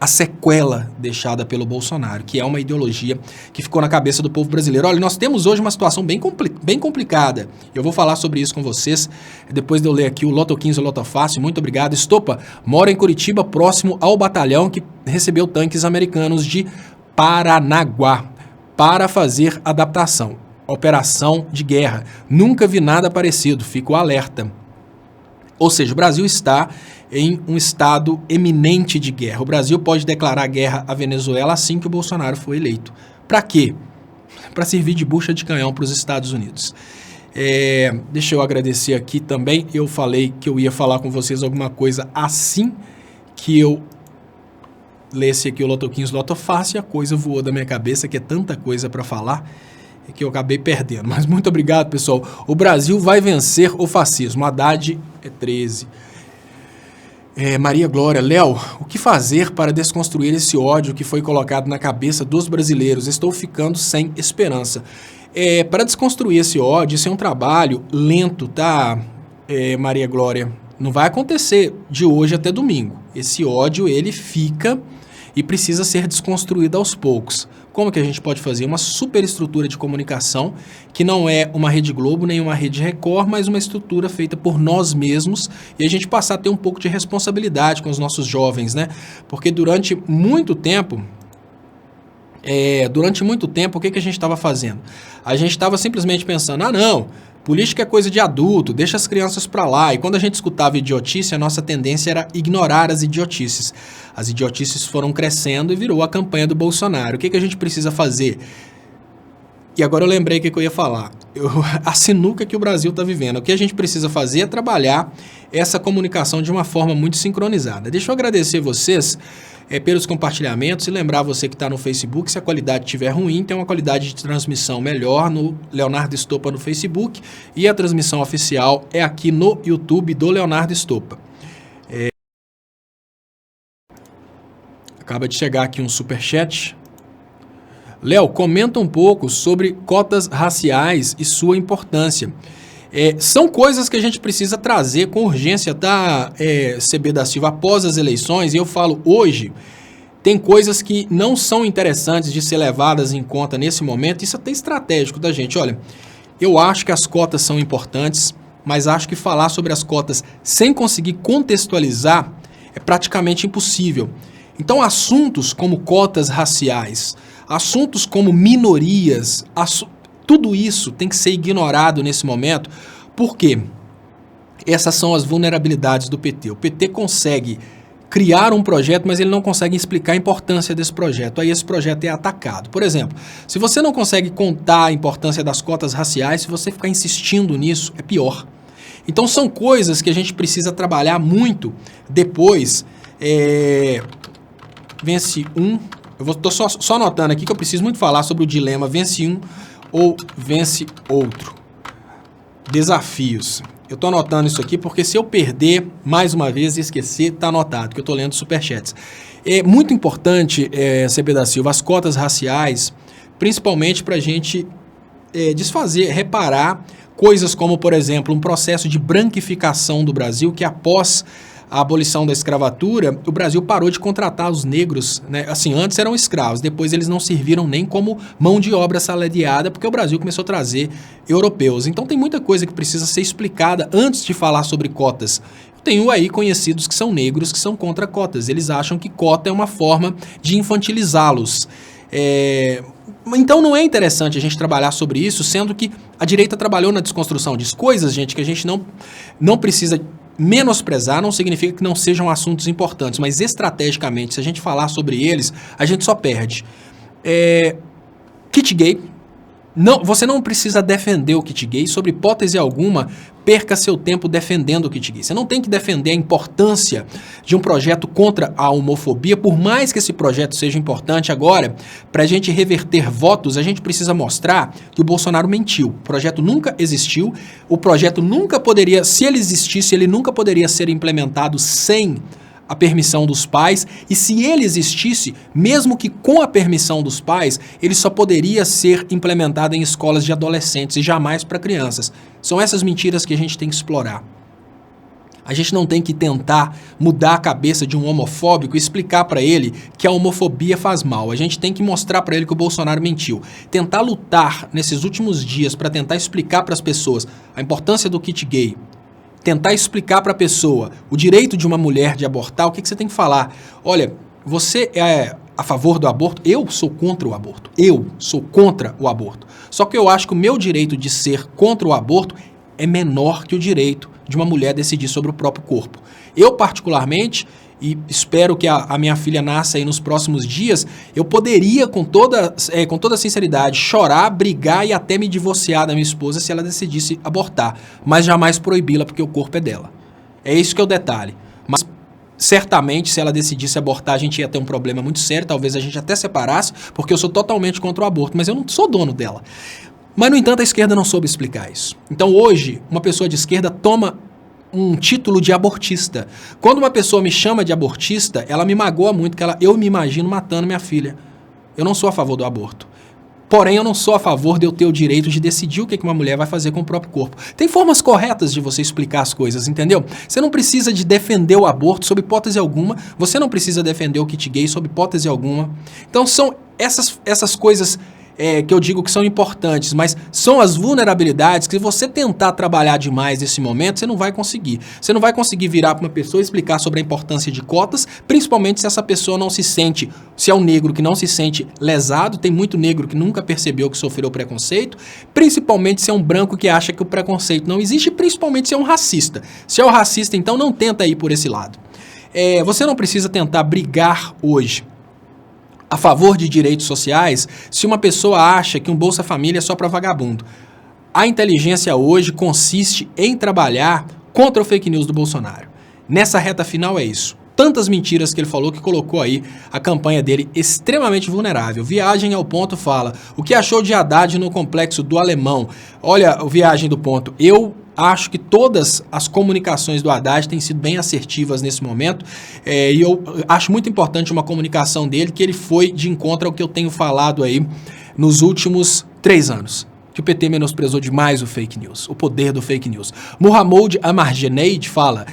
a sequela deixada pelo Bolsonaro, que é uma ideologia que ficou na cabeça do povo brasileiro. Olha, nós temos hoje uma situação bem complicada. Eu vou falar sobre isso com vocês, depois de eu ler aqui o Loto 15 e o Loto Fácil. Muito obrigado. Estopa mora em Curitiba, próximo ao batalhão que recebeu tanques americanos de Paranaguá para fazer adaptação. Operação de guerra. Nunca vi nada parecido, fico alerta. Ou seja, o Brasil está em um estado eminente de guerra. O Brasil pode declarar guerra à Venezuela assim que o Bolsonaro for eleito. Para quê? Para servir de bucha de canhão para os Estados Unidos. Deixa eu agradecer aqui também. Eu falei que eu ia falar com vocês alguma coisa assim que eu lesse aqui o Loto 15, Loto Fácil, e a coisa voou da minha cabeça, que é tanta coisa para falar, que eu acabei perdendo. Mas muito obrigado, pessoal. O Brasil vai vencer o fascismo. Haddad é 13. Maria Glória, Léo, o que fazer para desconstruir esse ódio que foi colocado na cabeça dos brasileiros? Estou ficando sem esperança. Para desconstruir esse ódio, isso é um trabalho lento, tá, Maria Glória? Não vai acontecer de hoje até domingo. Esse ódio, ele fica e precisa ser desconstruído aos poucos. Como que a gente pode fazer? Uma superestrutura de comunicação, que não é uma Rede Globo, nem uma Rede Record, mas uma estrutura feita por nós mesmos, e a gente passar a ter um pouco de responsabilidade com os nossos jovens, né? Porque durante muito tempo, o que a gente estava fazendo? A gente estava simplesmente pensando, não, política é coisa de adulto, deixa as crianças para lá. E quando a gente escutava idiotice, a nossa tendência era ignorar as idiotices. As idiotices foram crescendo e virou a campanha do Bolsonaro. O que a gente precisa fazer? E agora eu lembrei o que eu ia falar. A sinuca que o Brasil está vivendo. O que a gente precisa fazer é trabalhar essa comunicação de uma forma muito sincronizada. Deixa eu agradecer vocês pelos compartilhamentos e lembrar você que está no Facebook, se a qualidade estiver ruim, tem uma qualidade de transmissão melhor no Leonardo Estopa no Facebook, e a transmissão oficial é aqui no YouTube do Leonardo Estopa. Acaba de chegar aqui um superchat. Léo, comenta um pouco sobre cotas raciais e sua importância. São coisas que a gente precisa trazer com urgência, tá, CB da Silva, após as eleições, e eu falo hoje, tem coisas que não são interessantes de ser levadas em conta nesse momento, isso é até estratégico da gente. Olha, eu acho que as cotas são importantes, mas acho que falar sobre as cotas sem conseguir contextualizar é praticamente impossível. Então, assuntos como cotas raciais, assuntos como minorias, tudo isso tem que ser ignorado nesse momento, porque essas são as vulnerabilidades do PT. O PT consegue criar um projeto, mas ele não consegue explicar a importância desse projeto. Aí esse projeto é atacado. Por exemplo, se você não consegue contar a importância das cotas raciais, se você ficar insistindo nisso, é pior. Então são coisas que a gente precisa trabalhar muito depois. Vence um. Eu estou só anotando aqui que eu preciso muito falar sobre o dilema vence um ou vence outro. Desafios. Eu estou anotando isso aqui porque se eu perder mais uma vez e esquecer, está anotado, que eu estou lendo superchats. É muito importante, CB da Silva, as cotas raciais, principalmente para a gente reparar coisas como, por exemplo, um processo de branquificação do Brasil, que após a abolição da escravatura, o Brasil parou de contratar os negros, né? Assim, antes eram escravos, depois eles não serviram nem como mão de obra assalariada, porque o Brasil começou a trazer europeus. Então tem muita coisa que precisa ser explicada antes de falar sobre cotas. Eu tenho aí conhecidos que são negros que são contra cotas. Eles acham que cota é uma forma de infantilizá-los. Então não é interessante a gente trabalhar sobre isso, sendo que a direita trabalhou na desconstrução de coisas, gente, que a gente não precisa menosprezar. Não significa que não sejam assuntos importantes, mas estrategicamente, se a gente falar sobre eles, a gente só perde. Kit gay. Não, você não precisa defender o kit gay, sob hipótese alguma, perca seu tempo defendendo o kit gay. Você não tem que defender a importância de um projeto contra a homofobia. Por mais que esse projeto seja importante agora, para a gente reverter votos, a gente precisa mostrar que o Bolsonaro mentiu. O projeto nunca existiu, o projeto nunca poderia, se ele existisse, ele nunca poderia ser implementado sem a permissão dos pais, e se ele existisse, mesmo que com a permissão dos pais, ele só poderia ser implementado em escolas de adolescentes e jamais para crianças. São essas mentiras que a gente tem que explorar. A gente não tem que tentar mudar a cabeça de um homofóbico e explicar para ele que a homofobia faz mal. A gente tem que mostrar para ele que o Bolsonaro mentiu. Tentar lutar nesses últimos dias para tentar explicar para as pessoas a importância do kit gay, tentar explicar para a pessoa o direito de uma mulher de abortar, o que você tem que falar? Olha, você é a favor do aborto? Eu sou contra o aborto. Eu sou contra o aborto. Só que eu acho que o meu direito de ser contra o aborto é menor que o direito de uma mulher decidir sobre o próprio corpo. Eu, particularmente, e espero que a minha filha nasça aí nos próximos dias, eu poderia, com toda sinceridade, chorar, brigar e até me divorciar da minha esposa se ela decidisse abortar, mas jamais proibi-la porque o corpo é dela. É isso que é o detalhe. Mas certamente, se ela decidisse abortar, a gente ia ter um problema muito sério, talvez a gente até separasse, porque eu sou totalmente contra o aborto, mas eu não sou dono dela. Mas, no entanto, a esquerda não soube explicar isso. Então, hoje, uma pessoa de esquerda toma um título de abortista. Quando uma pessoa me chama de abortista, ela me magoa muito, porque eu me imagino matando minha filha. Eu não sou a favor do aborto. Porém, eu não sou a favor de eu ter o direito de decidir o que uma mulher vai fazer com o próprio corpo. Tem formas corretas de você explicar as coisas, entendeu? Você não precisa de defender o aborto sob hipótese alguma, você não precisa defender o kit gay sob hipótese alguma. Então, são essas coisas que eu digo que são importantes, mas são as vulnerabilidades que, se você tentar trabalhar demais nesse momento, você não vai conseguir. Você não vai conseguir virar para uma pessoa e explicar sobre a importância de cotas, principalmente se essa pessoa não se sente, se é um negro que não se sente lesado, tem muito negro que nunca percebeu que sofreu preconceito, principalmente se é um branco que acha que o preconceito não existe, principalmente se é um racista. Se é um racista, então não tenta ir por esse lado. Você não precisa tentar brigar hoje a favor de direitos sociais se uma pessoa acha que um Bolsa Família é só para vagabundo. A inteligência hoje consiste em trabalhar contra o fake news do Bolsonaro. Nessa reta final é isso. Tantas mentiras que ele falou que colocou aí a campanha dele extremamente vulnerável. Viagem ao Ponto fala: o que achou de Haddad no complexo do Alemão? Olha, o Viagem do Ponto, eu acho que todas as comunicações do Haddad têm sido bem assertivas nesse momento, e eu acho muito importante uma comunicação dele, que ele foi de encontro ao que eu tenho falado aí nos últimos 3 anos. Que o PT menosprezou demais o fake news, o poder do fake news. Muhammad Amargeneid fala: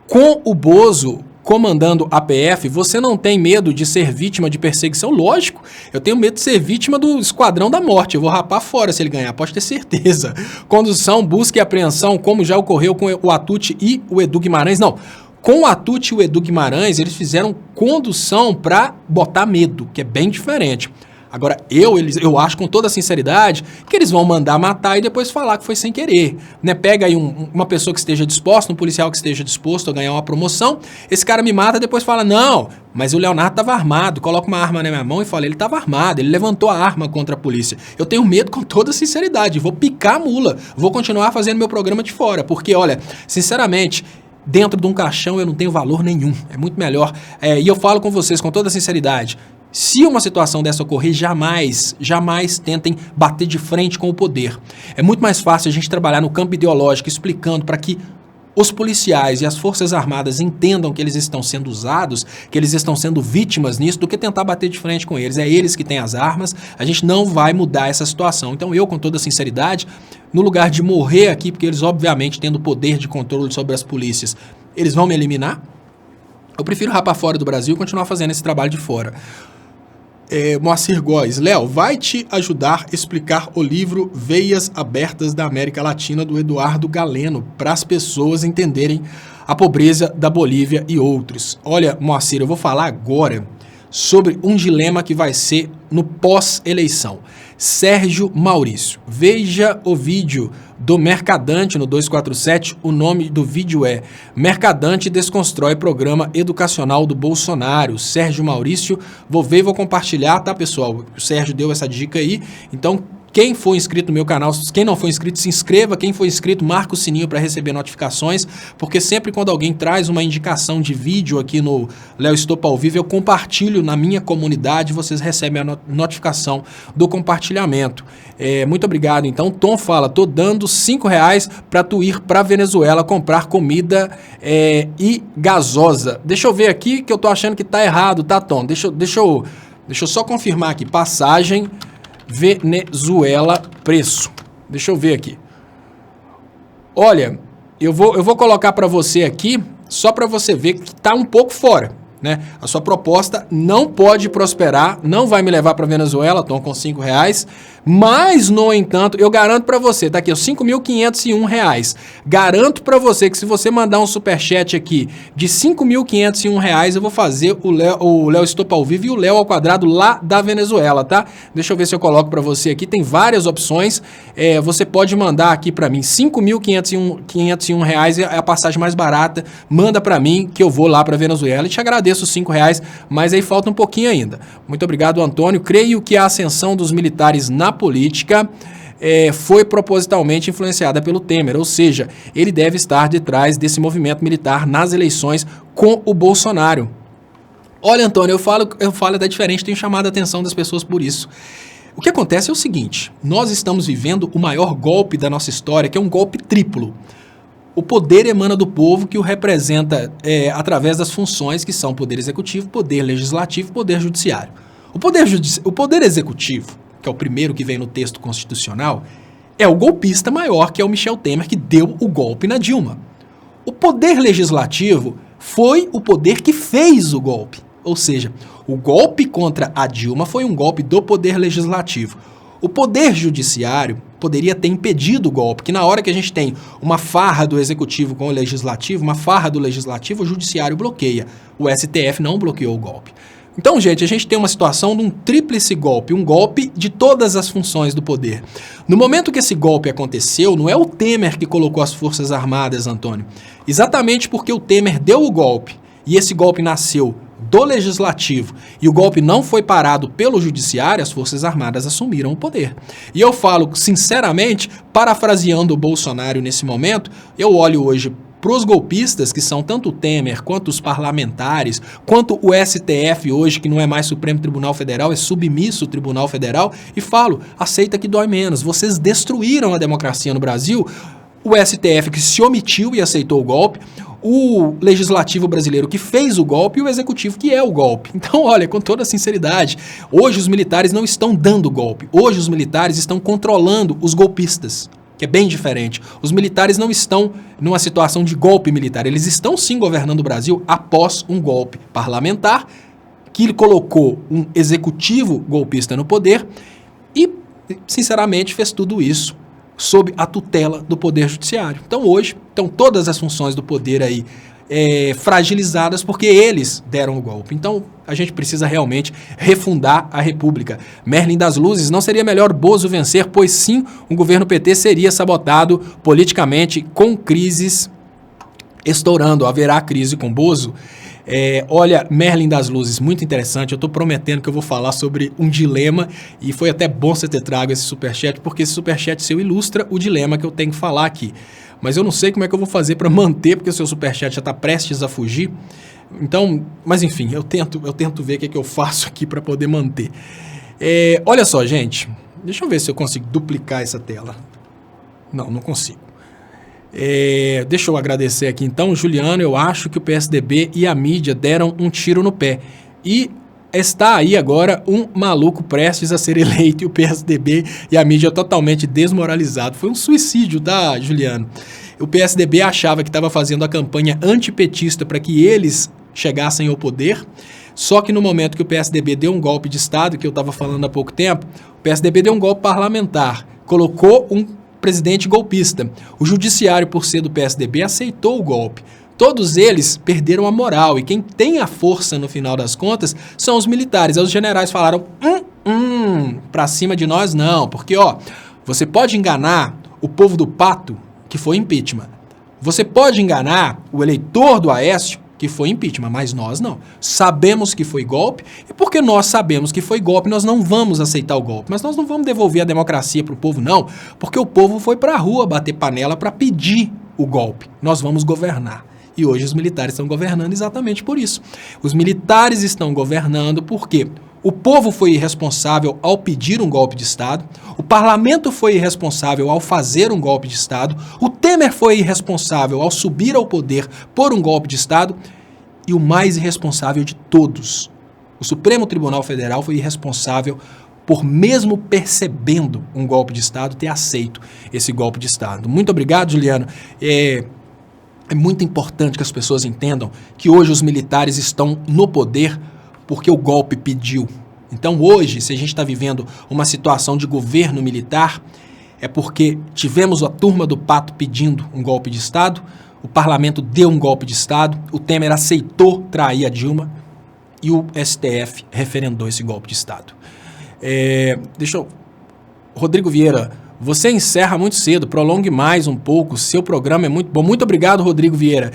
com o Bozo comandando a PF, você não tem medo de ser vítima de perseguição? Lógico, eu tenho medo de ser vítima do Esquadrão da Morte, eu vou rapar fora se ele ganhar, pode ter certeza. Condução, busca e apreensão, como já ocorreu com o Atuti e o Edu Guimarães, não. Com o Atuti e o Edu Guimarães, eles fizeram condução para botar medo, que é bem diferente. Agora, eu acho com toda sinceridade que eles vão mandar matar e depois falar que foi sem querer. Né? Pega aí uma pessoa que esteja disposta, um policial que esteja disposto a ganhar uma promoção, esse cara me mata e depois fala: não, mas o Leonardo estava armado, coloca uma arma na minha mão e fala: ele estava armado, ele levantou a arma contra a polícia. Eu tenho medo com toda sinceridade, vou picar a mula, vou continuar fazendo meu programa de fora, porque, olha, sinceramente, dentro de um caixão eu não tenho valor nenhum, é muito melhor. E eu falo com vocês com toda sinceridade, se uma situação dessa ocorrer, jamais tentem bater de frente com o poder. É muito mais fácil a gente trabalhar no campo ideológico, explicando para que os policiais e as forças armadas entendam que eles estão sendo usados, que eles estão sendo vítimas nisso, do que tentar bater de frente com eles. É eles que têm as armas, a gente não vai mudar essa situação. Então eu, com toda sinceridade, no lugar de morrer aqui, porque eles obviamente tendo poder de controle sobre as polícias, eles vão me eliminar, eu prefiro rapar fora do Brasil e continuar fazendo esse trabalho de fora. Moacir Góes, Léo, vai te ajudar a explicar o livro Veias Abertas da América Latina, do Eduardo Galeno, para as pessoas entenderem a pobreza da Bolívia e outros. Olha, Moacir, eu vou falar agora sobre um dilema que vai ser no pós-eleição. Sérgio Maurício, veja o vídeo do Mercadante no 247, o nome do vídeo é Mercadante desconstrói programa educacional do Bolsonaro. Sérgio Maurício, vou ver e vou compartilhar, tá, pessoal? O Sérgio deu essa dica aí, então Quem for inscrito no meu canal, quem não for inscrito, se inscreva. Quem for inscrito, marca o sininho para receber notificações, porque sempre quando alguém traz uma indicação de vídeo aqui no Léo Estopa ao Vivo, eu compartilho na minha comunidade, vocês recebem a notificação do compartilhamento. Muito obrigado. Então, Tom fala, tô dando R$5 para tu ir para Venezuela comprar comida e gasosa. Deixa eu ver aqui que eu tô achando que tá errado, tá, Tom? Deixa eu só confirmar aqui. Passagem Venezuela, preço. Deixa eu ver aqui. Olha, eu vou colocar para você aqui, só para você ver que tá um pouco fora, né? A sua proposta não pode prosperar, não vai me levar para Venezuela, Tom, com R$5, mas, no entanto, eu garanto para você, tá aqui, R$5.501. Garanto para você que se você mandar um superchat aqui de R$5.501, eu vou fazer o Léo Estopa ao Vivo e o Léo ao Quadrado lá da Venezuela, tá? Deixa eu ver se eu coloco para você aqui, tem várias opções, você pode mandar aqui para mim, R$5.501 é a passagem mais barata, manda para mim que eu vou lá para Venezuela e te agradeço os R$5, mas aí falta um pouquinho ainda. Muito obrigado, Antônio. Creio que a ascensão dos militares na política foi propositalmente influenciada pelo Temer, ou seja, ele deve estar de trás desse movimento militar nas eleições com o Bolsonaro. Olha, Antônio, eu falo até diferente, tenho chamado a atenção das pessoas por isso. O que acontece é o seguinte, nós estamos vivendo o maior golpe da nossa história, que é um golpe triplo. O poder emana do povo, que o representa através das funções que são poder executivo, poder legislativo e poder judiciário. O poder executivo, que é o primeiro que vem no texto constitucional, é o golpista maior, que é o Michel Temer, que deu o golpe na Dilma. O poder legislativo foi o poder que fez o golpe. Ou seja, o golpe contra a Dilma foi um golpe do poder legislativo. O poder judiciário poderia ter impedido o golpe, que na hora que a gente tem uma farra do executivo com o legislativo, uma farra do legislativo, o judiciário bloqueia. O STF não bloqueou o golpe. Então, gente, a gente tem uma situação de um tríplice golpe, um golpe de todas as funções do poder. No momento que esse golpe aconteceu, não é o Temer que colocou as Forças Armadas, Antônio. Exatamente porque o Temer deu o golpe, e esse golpe nasceu do legislativo, e o golpe não foi parado pelo judiciário, as Forças Armadas assumiram o poder. E eu falo, sinceramente, parafraseando o Bolsonaro nesse momento, eu olho hoje para os golpistas, que são tanto o Temer, quanto os parlamentares, quanto o STF hoje, que não é mais Supremo Tribunal Federal, é submisso ao Tribunal Federal, e falo, aceita que dói menos, vocês destruíram a democracia no Brasil, o STF que se omitiu e aceitou o golpe, o legislativo brasileiro que fez o golpe e o executivo que é o golpe. Então, olha, com toda sinceridade, hoje os militares não estão dando golpe, hoje os militares estão controlando os golpistas, que é bem diferente. Os militares não estão numa situação de golpe militar, eles estão sim governando o Brasil após um golpe parlamentar que colocou um executivo golpista no poder e, sinceramente, fez tudo isso sob a tutela do Poder Judiciário. Então, hoje, estão todas as funções do poder aí fragilizadas porque eles deram o golpe. Então, a gente precisa realmente refundar a República. Merlin das Luzes, não seria melhor Bozo vencer, pois sim, um governo PT seria sabotado politicamente com crises estourando. Haverá crise com Bozo? Olha, Merlin das Luzes, muito interessante, eu estou prometendo que eu vou falar sobre um dilema e foi até bom você ter trago esse superchat, porque esse superchat seu ilustra o dilema que eu tenho que falar aqui. Mas eu não sei como é que eu vou fazer para manter, porque o seu superchat já está prestes a fugir. Então, mas enfim, eu tento ver o que é que eu faço aqui para poder manter. Olha só, gente, deixa eu ver se eu consigo duplicar essa tela. Não consigo. Deixa eu agradecer aqui então, Juliano, eu acho que o PSDB e a mídia deram um tiro no pé. E está aí agora um maluco prestes a ser eleito e o PSDB e a mídia totalmente desmoralizado. Foi um suicídio, tá, Juliano? O PSDB achava que estava fazendo a campanha antipetista para que eles chegassem ao poder, só que no momento que o PSDB deu um golpe de Estado, que eu estava falando há pouco tempo, o PSDB deu um golpe parlamentar, colocou um presidente golpista. O judiciário, por ser do PSDB, aceitou o golpe. Todos eles perderam a moral e quem tem a força no final das contas são os militares. Aí os generais falaram, pra cima de nós não, porque você pode enganar o povo do Pato, que foi impeachment. Você pode enganar o eleitor do Aécio, que foi impeachment, mas nós não. Sabemos que foi golpe, e porque nós sabemos que foi golpe, nós não vamos aceitar o golpe. Mas nós não vamos devolver a democracia para o povo, não, porque o povo foi para a rua bater panela para pedir o golpe. Nós vamos governar. E hoje os militares estão governando exatamente por isso. Os militares estão governando porque o povo foi irresponsável ao pedir um golpe de Estado, o parlamento foi irresponsável ao fazer um golpe de Estado, o Temer foi irresponsável ao subir ao poder por um golpe de Estado, e o mais irresponsável de todos, o Supremo Tribunal Federal, foi irresponsável por, mesmo percebendo um golpe de Estado, ter aceito esse golpe de Estado. Muito obrigado, Juliano. É muito importante que as pessoas entendam que hoje os militares estão no poder porque o golpe pediu. Então hoje, se a gente está vivendo uma situação de governo militar, é porque tivemos a turma do pato pedindo um golpe de Estado, o parlamento deu um golpe de Estado, o Temer aceitou trair a Dilma e o STF referendou esse golpe de Estado. Rodrigo Vieira, você encerra muito cedo, prolongue mais um pouco, seu programa é muito bom. Muito obrigado, Rodrigo Vieira.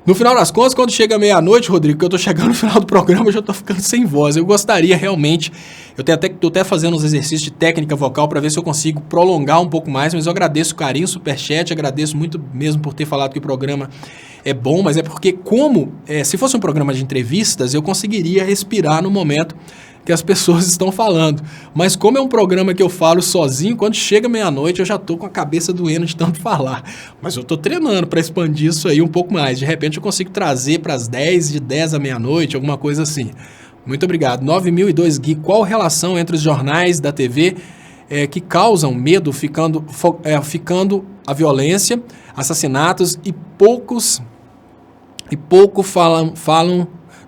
No final das contas, quando chega meia-noite, Rodrigo, que eu tô chegando no final do programa, eu já tô ficando sem voz. Eu gostaria realmente, tô até fazendo uns exercícios de técnica vocal para ver se eu consigo prolongar um pouco mais, mas eu agradeço o carinho, o superchat, agradeço muito mesmo por ter falado que o programa é bom, mas é porque se fosse um programa de entrevistas, eu conseguiria respirar no momento que as pessoas estão falando. Mas como é um programa que eu falo sozinho, quando chega meia-noite eu já tô com a cabeça doendo de tanto falar. Mas eu tô treinando para expandir isso aí um pouco mais. De repente eu consigo trazer para as 10, de 10 à meia-noite, alguma coisa assim. Muito obrigado. 9002 Gui, qual a relação entre os jornais da TV que causam medo, ficando a violência, assassinatos e pouco falam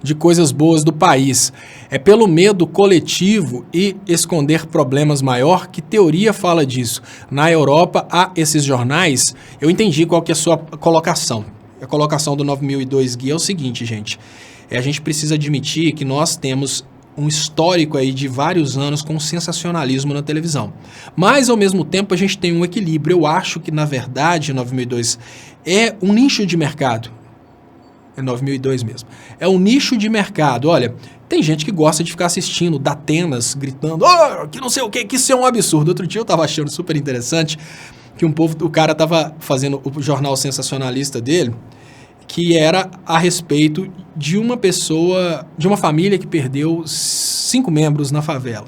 de coisas boas do país? É pelo medo coletivo e esconder problemas maior? Que teoria fala disso? Na Europa há esses jornais? Eu entendi qual que é a sua colocação. A colocação do 9002 Gui é o seguinte, gente. A gente precisa admitir que nós temos um histórico aí de vários anos com sensacionalismo na televisão. Mas, ao mesmo tempo, a gente tem um equilíbrio. Eu acho que, na verdade, 9002 é um nicho de mercado. É 9002 mesmo. É um nicho de mercado. Olha, tem gente que gosta de ficar assistindo Datenas gritando, que não sei o que isso é um absurdo. Outro dia eu tava achando super interessante que o cara tava fazendo o jornal sensacionalista dele, que era a respeito de uma pessoa, de uma família que perdeu 5 membros na favela.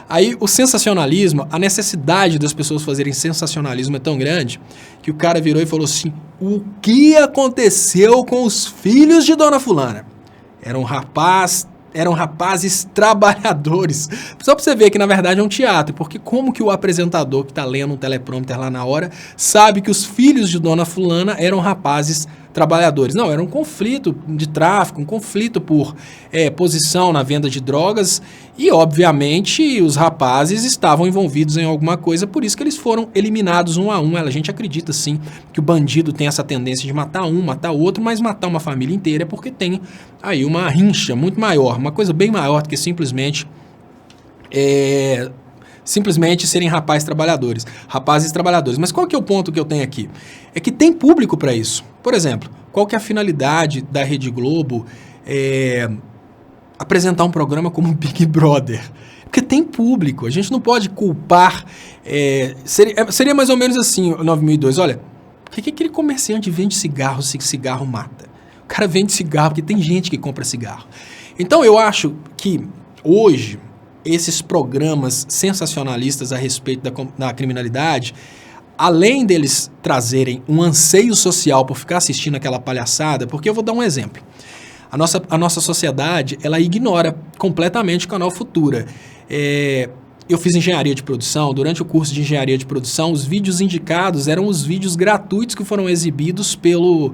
Aí o sensacionalismo, a necessidade das pessoas fazerem sensacionalismo é tão grande que o cara virou e falou assim, o que aconteceu com os filhos de Dona Fulana? Eram rapazes trabalhadores. Só pra você ver que na verdade é um teatro, porque como que o apresentador que tá lendo um teleprompter lá na hora sabe que os filhos de Dona Fulana eram rapazes trabalhadores? Não, era um conflito de tráfico, um conflito por posição na venda de drogas e, obviamente, os rapazes estavam envolvidos em alguma coisa, por isso que eles foram eliminados um a um. A gente acredita, sim, que o bandido tem essa tendência de matar um, matar o outro, mas matar uma família inteira é porque tem aí uma rincha muito maior, uma coisa bem maior do que simplesmente serem rapazes trabalhadores. Mas qual que é o ponto que eu tenho aqui? É que tem público para isso. Por exemplo, qual que é a finalidade da Rede Globo apresentar um programa como Big Brother? Porque tem público, a gente não pode culpar. Seria mais ou menos assim, 9002, olha, por que aquele comerciante vende cigarro se cigarro mata? O cara vende cigarro porque tem gente que compra cigarro. Então eu acho que hoje esses programas sensacionalistas a respeito da criminalidade, além deles trazerem um anseio social por ficar assistindo aquela palhaçada, porque eu vou dar um exemplo. A nossa sociedade, ela ignora completamente o canal Futura. Eu fiz engenharia de produção, durante o curso de engenharia de produção, os vídeos indicados eram os vídeos gratuitos que foram exibidos pelo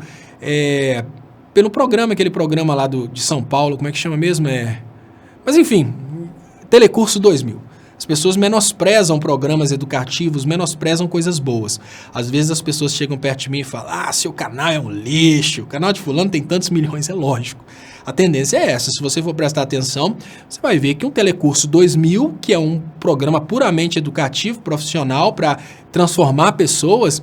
programa, aquele programa lá de São Paulo, como é que chama mesmo? Mas enfim, Telecurso 2000. As pessoas menosprezam programas educativos, menosprezam coisas boas. Às vezes as pessoas chegam perto de mim e falam, seu canal é um lixo, o canal de fulano tem tantos milhões, é lógico. A tendência é essa, se você for prestar atenção, você vai ver que um Telecurso 2000, que é um programa puramente educativo, profissional, para transformar pessoas,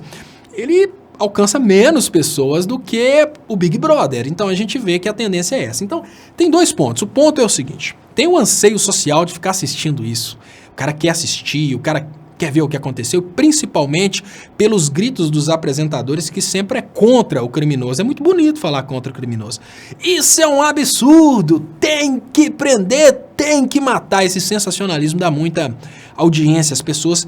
ele alcança menos pessoas do que o Big Brother. Então a gente vê que a tendência é essa. Então tem 2 pontos. O ponto é o seguinte: tem um anseio social de ficar assistindo isso. O cara quer assistir, o cara quer ver o que aconteceu, principalmente pelos gritos dos apresentadores que sempre é contra o criminoso. É muito bonito falar contra o criminoso. Isso é um absurdo, tem que prender, tem que matar. Esse sensacionalismo dá muita audiência, as pessoas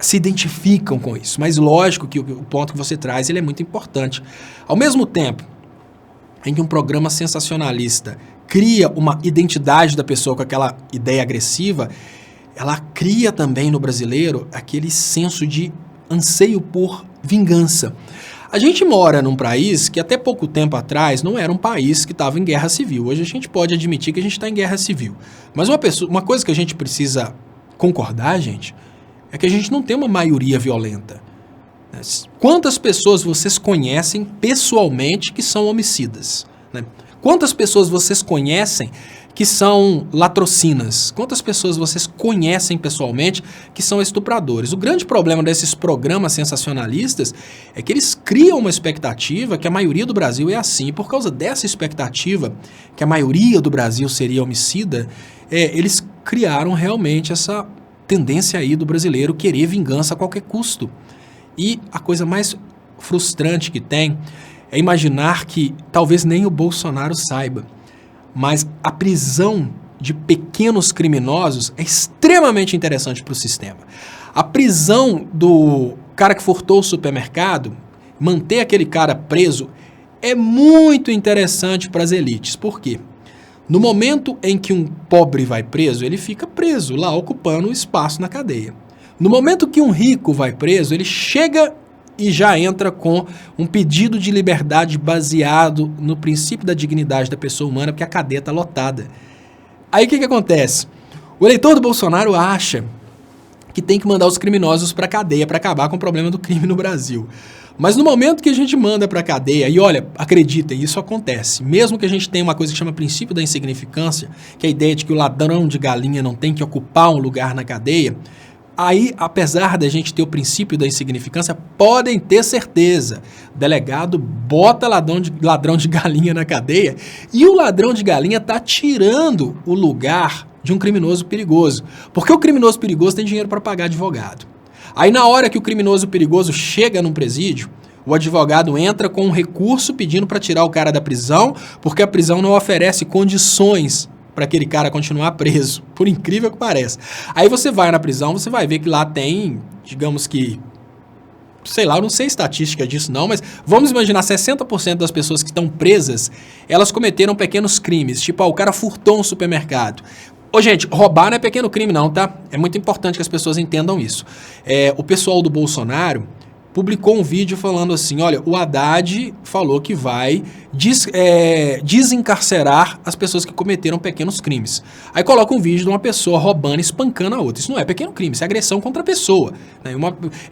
se identificam com isso. Mas lógico que o ponto que você traz ele é muito importante. Ao mesmo tempo em que um programa sensacionalista cria uma identidade da pessoa com aquela ideia agressiva, ela cria também no brasileiro aquele senso de anseio por vingança. A gente mora num país que até pouco tempo atrás não era um país que estava em guerra civil. Hoje a gente pode admitir que a gente está em guerra civil. Mas uma coisa que a gente precisa concordar, gente, é que a gente não tem uma maioria violenta. Quantas pessoas vocês conhecem pessoalmente que são homicidas? Né? Quantas pessoas vocês conhecem que são latrocinas? Quantas pessoas vocês conhecem pessoalmente que são estupradores? O grande problema desses programas sensacionalistas é que eles criam uma expectativa que a maioria do Brasil é assim. E por causa dessa expectativa, que a maioria do Brasil seria homicida, eles criaram realmente essa tendência aí do brasileiro querer vingança a qualquer custo. E a coisa mais frustrante que tem é imaginar que talvez nem o Bolsonaro saiba, mas a prisão de pequenos criminosos é extremamente interessante para o sistema. A prisão do cara que furtou o supermercado, manter aquele cara preso, é muito interessante para as elites. Por quê? No momento em que um pobre vai preso, ele fica preso lá, ocupando o espaço na cadeia. No momento que um rico vai preso, ele chega e já entra com um pedido de liberdade baseado no princípio da dignidade da pessoa humana, porque a cadeia está lotada. Aí o que acontece? O eleitor do Bolsonaro acha que tem que mandar os criminosos para a cadeia para acabar com o problema do crime no Brasil. Mas no momento que a gente manda para a cadeia, e olha, acreditem, isso acontece, mesmo que a gente tenha uma coisa que chama princípio da insignificância, que é a ideia de que o ladrão de galinha não tem que ocupar um lugar na cadeia, aí, apesar da gente ter o princípio da insignificância, podem ter certeza, o delegado bota ladrão de galinha na cadeia e o ladrão de galinha está tirando o lugar de um criminoso perigoso, porque o criminoso perigoso tem dinheiro para pagar advogado. Aí na hora que o criminoso perigoso chega num presídio, o advogado entra com um recurso pedindo para tirar o cara da prisão, porque a prisão não oferece condições para aquele cara continuar preso, por incrível que pareça. Aí você vai na prisão, você vai ver que lá tem, digamos que, sei lá, eu não sei estatística disso não, mas vamos imaginar 60% das pessoas que estão presas, elas cometeram pequenos crimes, tipo, o cara furtou um supermercado. Ô, gente, roubar não é pequeno crime não, tá? É muito importante que as pessoas entendam isso. O pessoal do Bolsonaro publicou um vídeo falando assim, olha, o Haddad falou que vai desencarcerar as pessoas que cometeram pequenos crimes. Aí coloca um vídeo de uma pessoa roubando e espancando a outra. Isso não é pequeno crime, isso é agressão contra a pessoa. Né?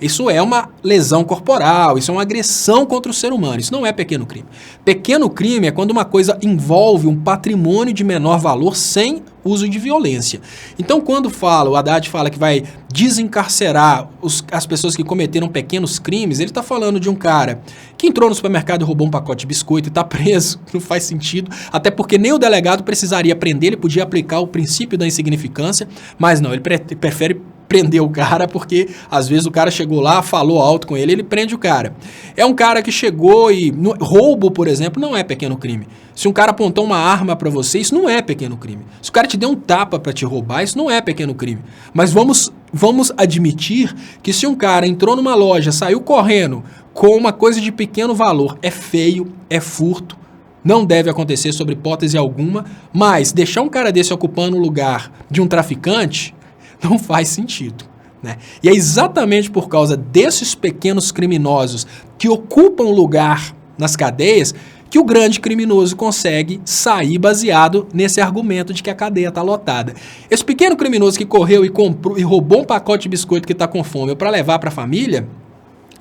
Isso é uma lesão corporal, isso é uma agressão contra o ser humano, isso não é pequeno crime. Pequeno crime é quando uma coisa envolve um patrimônio de menor valor sem uso de violência. Então, quando o Haddad fala que vai desencarcerar as pessoas que cometeram pequenos crimes, ele está falando de um cara que entrou no supermercado e roubou um pacote de biscoito e está preso, não faz sentido, até porque nem o delegado precisaria prender, ele podia aplicar o princípio da insignificância, mas não, ele prefere prender o cara porque às vezes o cara chegou lá, falou alto com ele, ele prende o cara. É um cara que chegou e... Roubo, por exemplo, não é pequeno crime. Se um cara apontou uma arma pra você, isso não é pequeno crime. Se o cara te deu um tapa pra te roubar, isso não é pequeno crime. Mas vamos admitir que se um cara entrou numa loja, saiu correndo com uma coisa de pequeno valor, é feio, é furto, não deve acontecer sob hipótese alguma, mas deixar um cara desse ocupando o lugar de um traficante não faz sentido, né? E é exatamente por causa desses pequenos criminosos que ocupam lugar nas cadeias que o grande criminoso consegue sair baseado nesse argumento de que a cadeia está lotada. Esse pequeno criminoso que correu e comprou e roubou um pacote de biscoito que está com fome para levar para a família,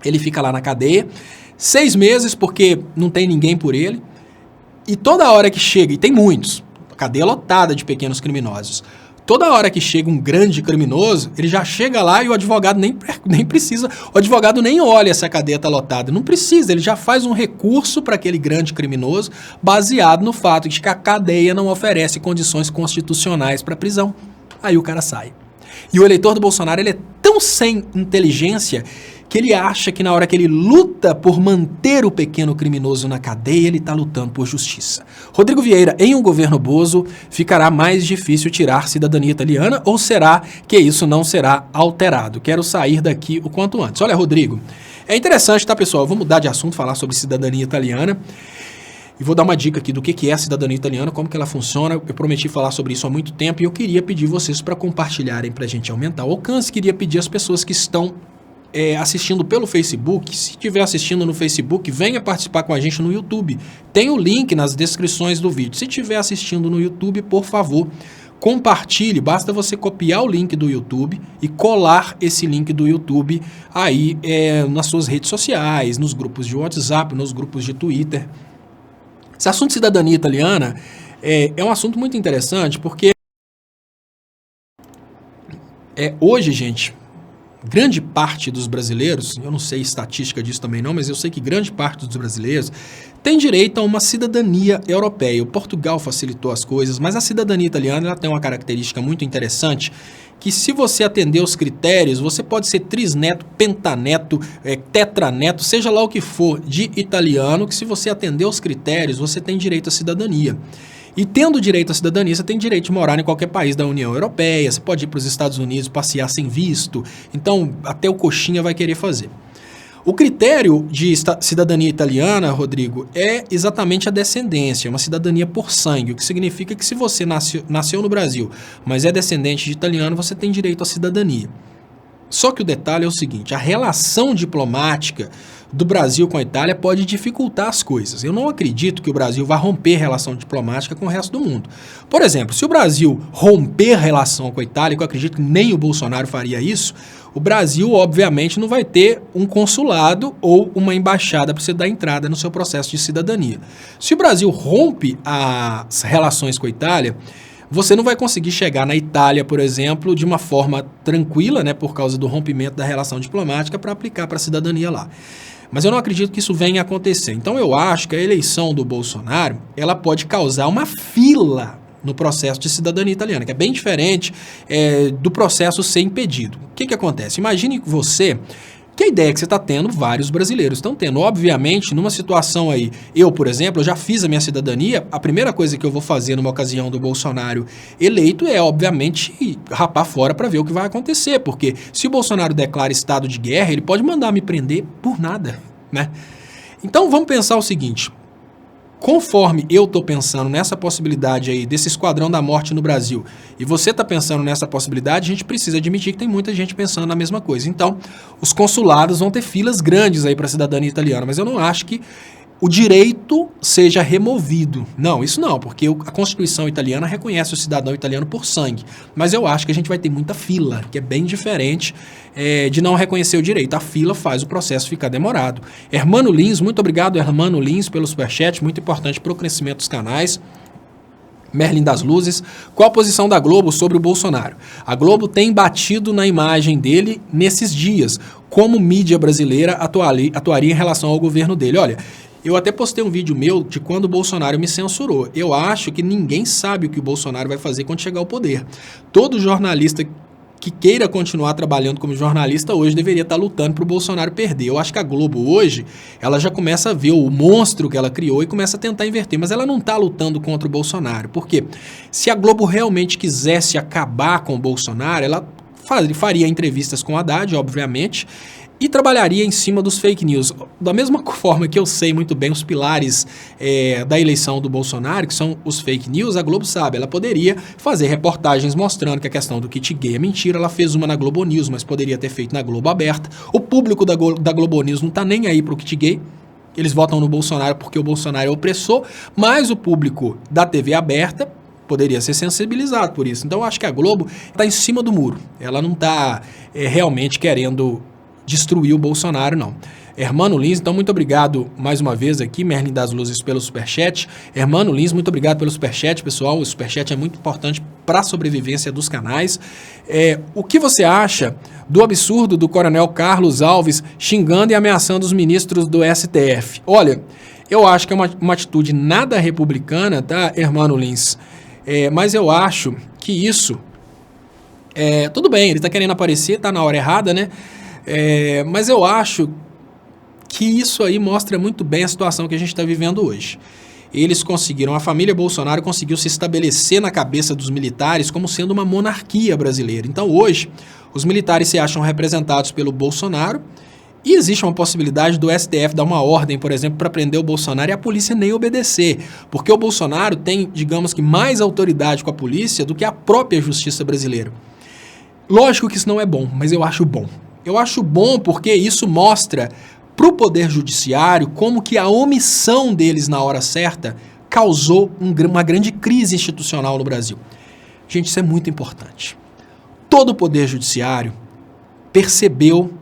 ele fica lá na cadeia 6 meses porque não tem ninguém por ele, e toda hora que chega, e tem muitos, cadeia lotada de pequenos criminosos, Toda hora que chega um grande criminoso, ele já chega lá e o advogado nem precisa, o advogado nem olha se a cadeia está lotada, não precisa, ele já faz um recurso para aquele grande criminoso baseado no fato de que a cadeia não oferece condições constitucionais para prisão. Aí o cara sai. E o eleitor do Bolsonaro, ele é tão sem inteligência que ele acha que na hora que ele luta por manter o pequeno criminoso na cadeia, ele está lutando por justiça. Rodrigo Vieira, em um governo Bozo, ficará mais difícil tirar cidadania italiana ou será que isso não será alterado? Quero sair daqui o quanto antes. Olha, Rodrigo, é interessante, tá, pessoal? Eu vou mudar de assunto, falar sobre cidadania italiana. E vou dar uma dica aqui do que é a cidadania italiana, como que ela funciona. Eu prometi falar sobre isso há muito tempo e eu queria pedir vocês para compartilharem para a gente aumentar o alcance. Queria pedir às pessoas que estão assistindo pelo Facebook, se estiver assistindo no Facebook, venha participar com a gente no YouTube. Tem o link nas descrições do vídeo. Se estiver assistindo no YouTube, por favor, compartilhe. Basta você copiar o link do YouTube e colar esse link do YouTube aí nas suas redes sociais, nos grupos de WhatsApp, nos grupos de Twitter. Esse assunto de cidadania italiana é um assunto muito interessante porque hoje, gente, grande parte dos brasileiros, eu não sei estatística disso também não, mas eu sei que grande parte dos brasileiros tem direito a uma cidadania europeia. O Portugal facilitou as coisas, mas a cidadania italiana ela tem uma característica muito interessante, que se você atender os critérios, você pode ser trisneto, pentaneto, tetraneto, seja lá o que for de italiano, que se você atender os critérios, você tem direito à cidadania. E tendo direito à cidadania, você tem direito de morar em qualquer país da União Europeia, você pode ir para os Estados Unidos passear sem visto, então até o coxinha vai querer fazer. O critério de cidadania italiana, Rodrigo, é exatamente a descendência, uma cidadania por sangue, o que significa que se você nasceu no Brasil, mas é descendente de italiano, você tem direito à cidadania. Só que o detalhe é o seguinte, a relação diplomática do Brasil com a Itália pode dificultar as coisas. Eu não acredito que o Brasil vá romper relação diplomática com o resto do mundo. Por exemplo, se o Brasil romper relação com a Itália, que eu acredito que nem o Bolsonaro faria isso, o Brasil, obviamente, não vai ter um consulado ou uma embaixada para você dar entrada no seu processo de cidadania. Se o Brasil rompe as relações com a Itália, você não vai conseguir chegar na Itália, por exemplo, de uma forma tranquila, né, por causa do rompimento da relação diplomática, para aplicar para a cidadania lá. Mas eu não acredito que isso venha a acontecer. Então eu acho que a eleição do Bolsonaro, ela pode causar uma fila no processo de cidadania italiana, que é bem diferente do processo ser impedido. O que acontece? Imagine você, que a ideia que você está tendo, vários brasileiros estão tendo. Obviamente, numa situação aí, eu, por exemplo, eu já fiz a minha cidadania, a primeira coisa que eu vou fazer numa ocasião do Bolsonaro eleito é, obviamente, rapar fora para ver o que vai acontecer, porque se o Bolsonaro declara estado de guerra, ele pode mandar me prender por nada, né? Então, vamos pensar o seguinte, conforme eu estou pensando nessa possibilidade aí desse esquadrão da morte no Brasil e você está pensando nessa possibilidade, a gente precisa admitir que tem muita gente pensando na mesma coisa. Então, os consulados vão ter filas grandes aí para a cidadania italiana, mas eu não acho que o direito seja removido. Não, isso não, porque a Constituição italiana reconhece o cidadão italiano por sangue. Mas eu acho que a gente vai ter muita fila, que é bem diferente de não reconhecer o direito. A fila faz o processo ficar demorado. Hermano Lins, muito obrigado, Hermano Lins, pelo superchat, muito importante para o crescimento dos canais. Merlin das Luzes, qual a posição da Globo sobre o Bolsonaro? A Globo tem batido na imagem dele nesses dias, como mídia brasileira atuaria em relação ao governo dele. Olha, eu até postei um vídeo meu de quando o Bolsonaro me censurou. Eu acho que ninguém sabe o que o Bolsonaro vai fazer quando chegar ao poder. Todo jornalista que queira continuar trabalhando como jornalista hoje deveria estar lutando para o Bolsonaro perder. Eu acho que a Globo hoje, ela já começa a ver o monstro que ela criou e começa a tentar inverter, mas ela não está lutando contra o Bolsonaro. Por quê? Se a Globo realmente quisesse acabar com o Bolsonaro, ela faria entrevistas com o Haddad, obviamente, e trabalharia em cima dos fake news. Da mesma forma que eu sei muito bem os pilares da eleição do Bolsonaro, que são os fake news, a Globo sabe, ela poderia fazer reportagens mostrando que a questão do kit gay é mentira, ela fez uma na Globo News, mas poderia ter feito na Globo Aberta. O público da Globo News não está nem aí para o kit gay, eles votam no Bolsonaro porque o Bolsonaro é opressor, mas o público da TV aberta poderia ser sensibilizado por isso. Então eu acho que a Globo está em cima do muro, ela não está realmente querendo destruir o Bolsonaro, não. Hermano Lins, então muito obrigado mais uma vez aqui, Merlin das Luzes, pelo superchat. Hermano Lins, muito obrigado pelo superchat, pessoal. O superchat é muito importante para a sobrevivência dos canais. O que você acha do absurdo do coronel Carlos Alves xingando e ameaçando os ministros do STF? Olha, eu acho que é uma atitude nada republicana, tá, Hermano Lins? Mas eu acho que isso... tudo bem, ele está querendo aparecer, tá na hora errada, né? Mas eu acho que isso aí mostra muito bem a situação que a gente está vivendo hoje. Eles conseguiram, a família Bolsonaro conseguiu se estabelecer na cabeça dos militares como sendo uma monarquia brasileira. Então hoje, os militares se acham representados pelo Bolsonaro e existe uma possibilidade do STF dar uma ordem, por exemplo, para prender o Bolsonaro e a polícia nem obedecer. Porque o Bolsonaro tem, digamos que, mais autoridade com a polícia do que a própria justiça brasileira. Lógico que isso não é bom, mas eu acho bom. Eu acho bom porque isso mostra para o Poder Judiciário como que a omissão deles na hora certa causou uma grande crise institucional no Brasil. Gente, isso é muito importante. Todo o Poder Judiciário percebeu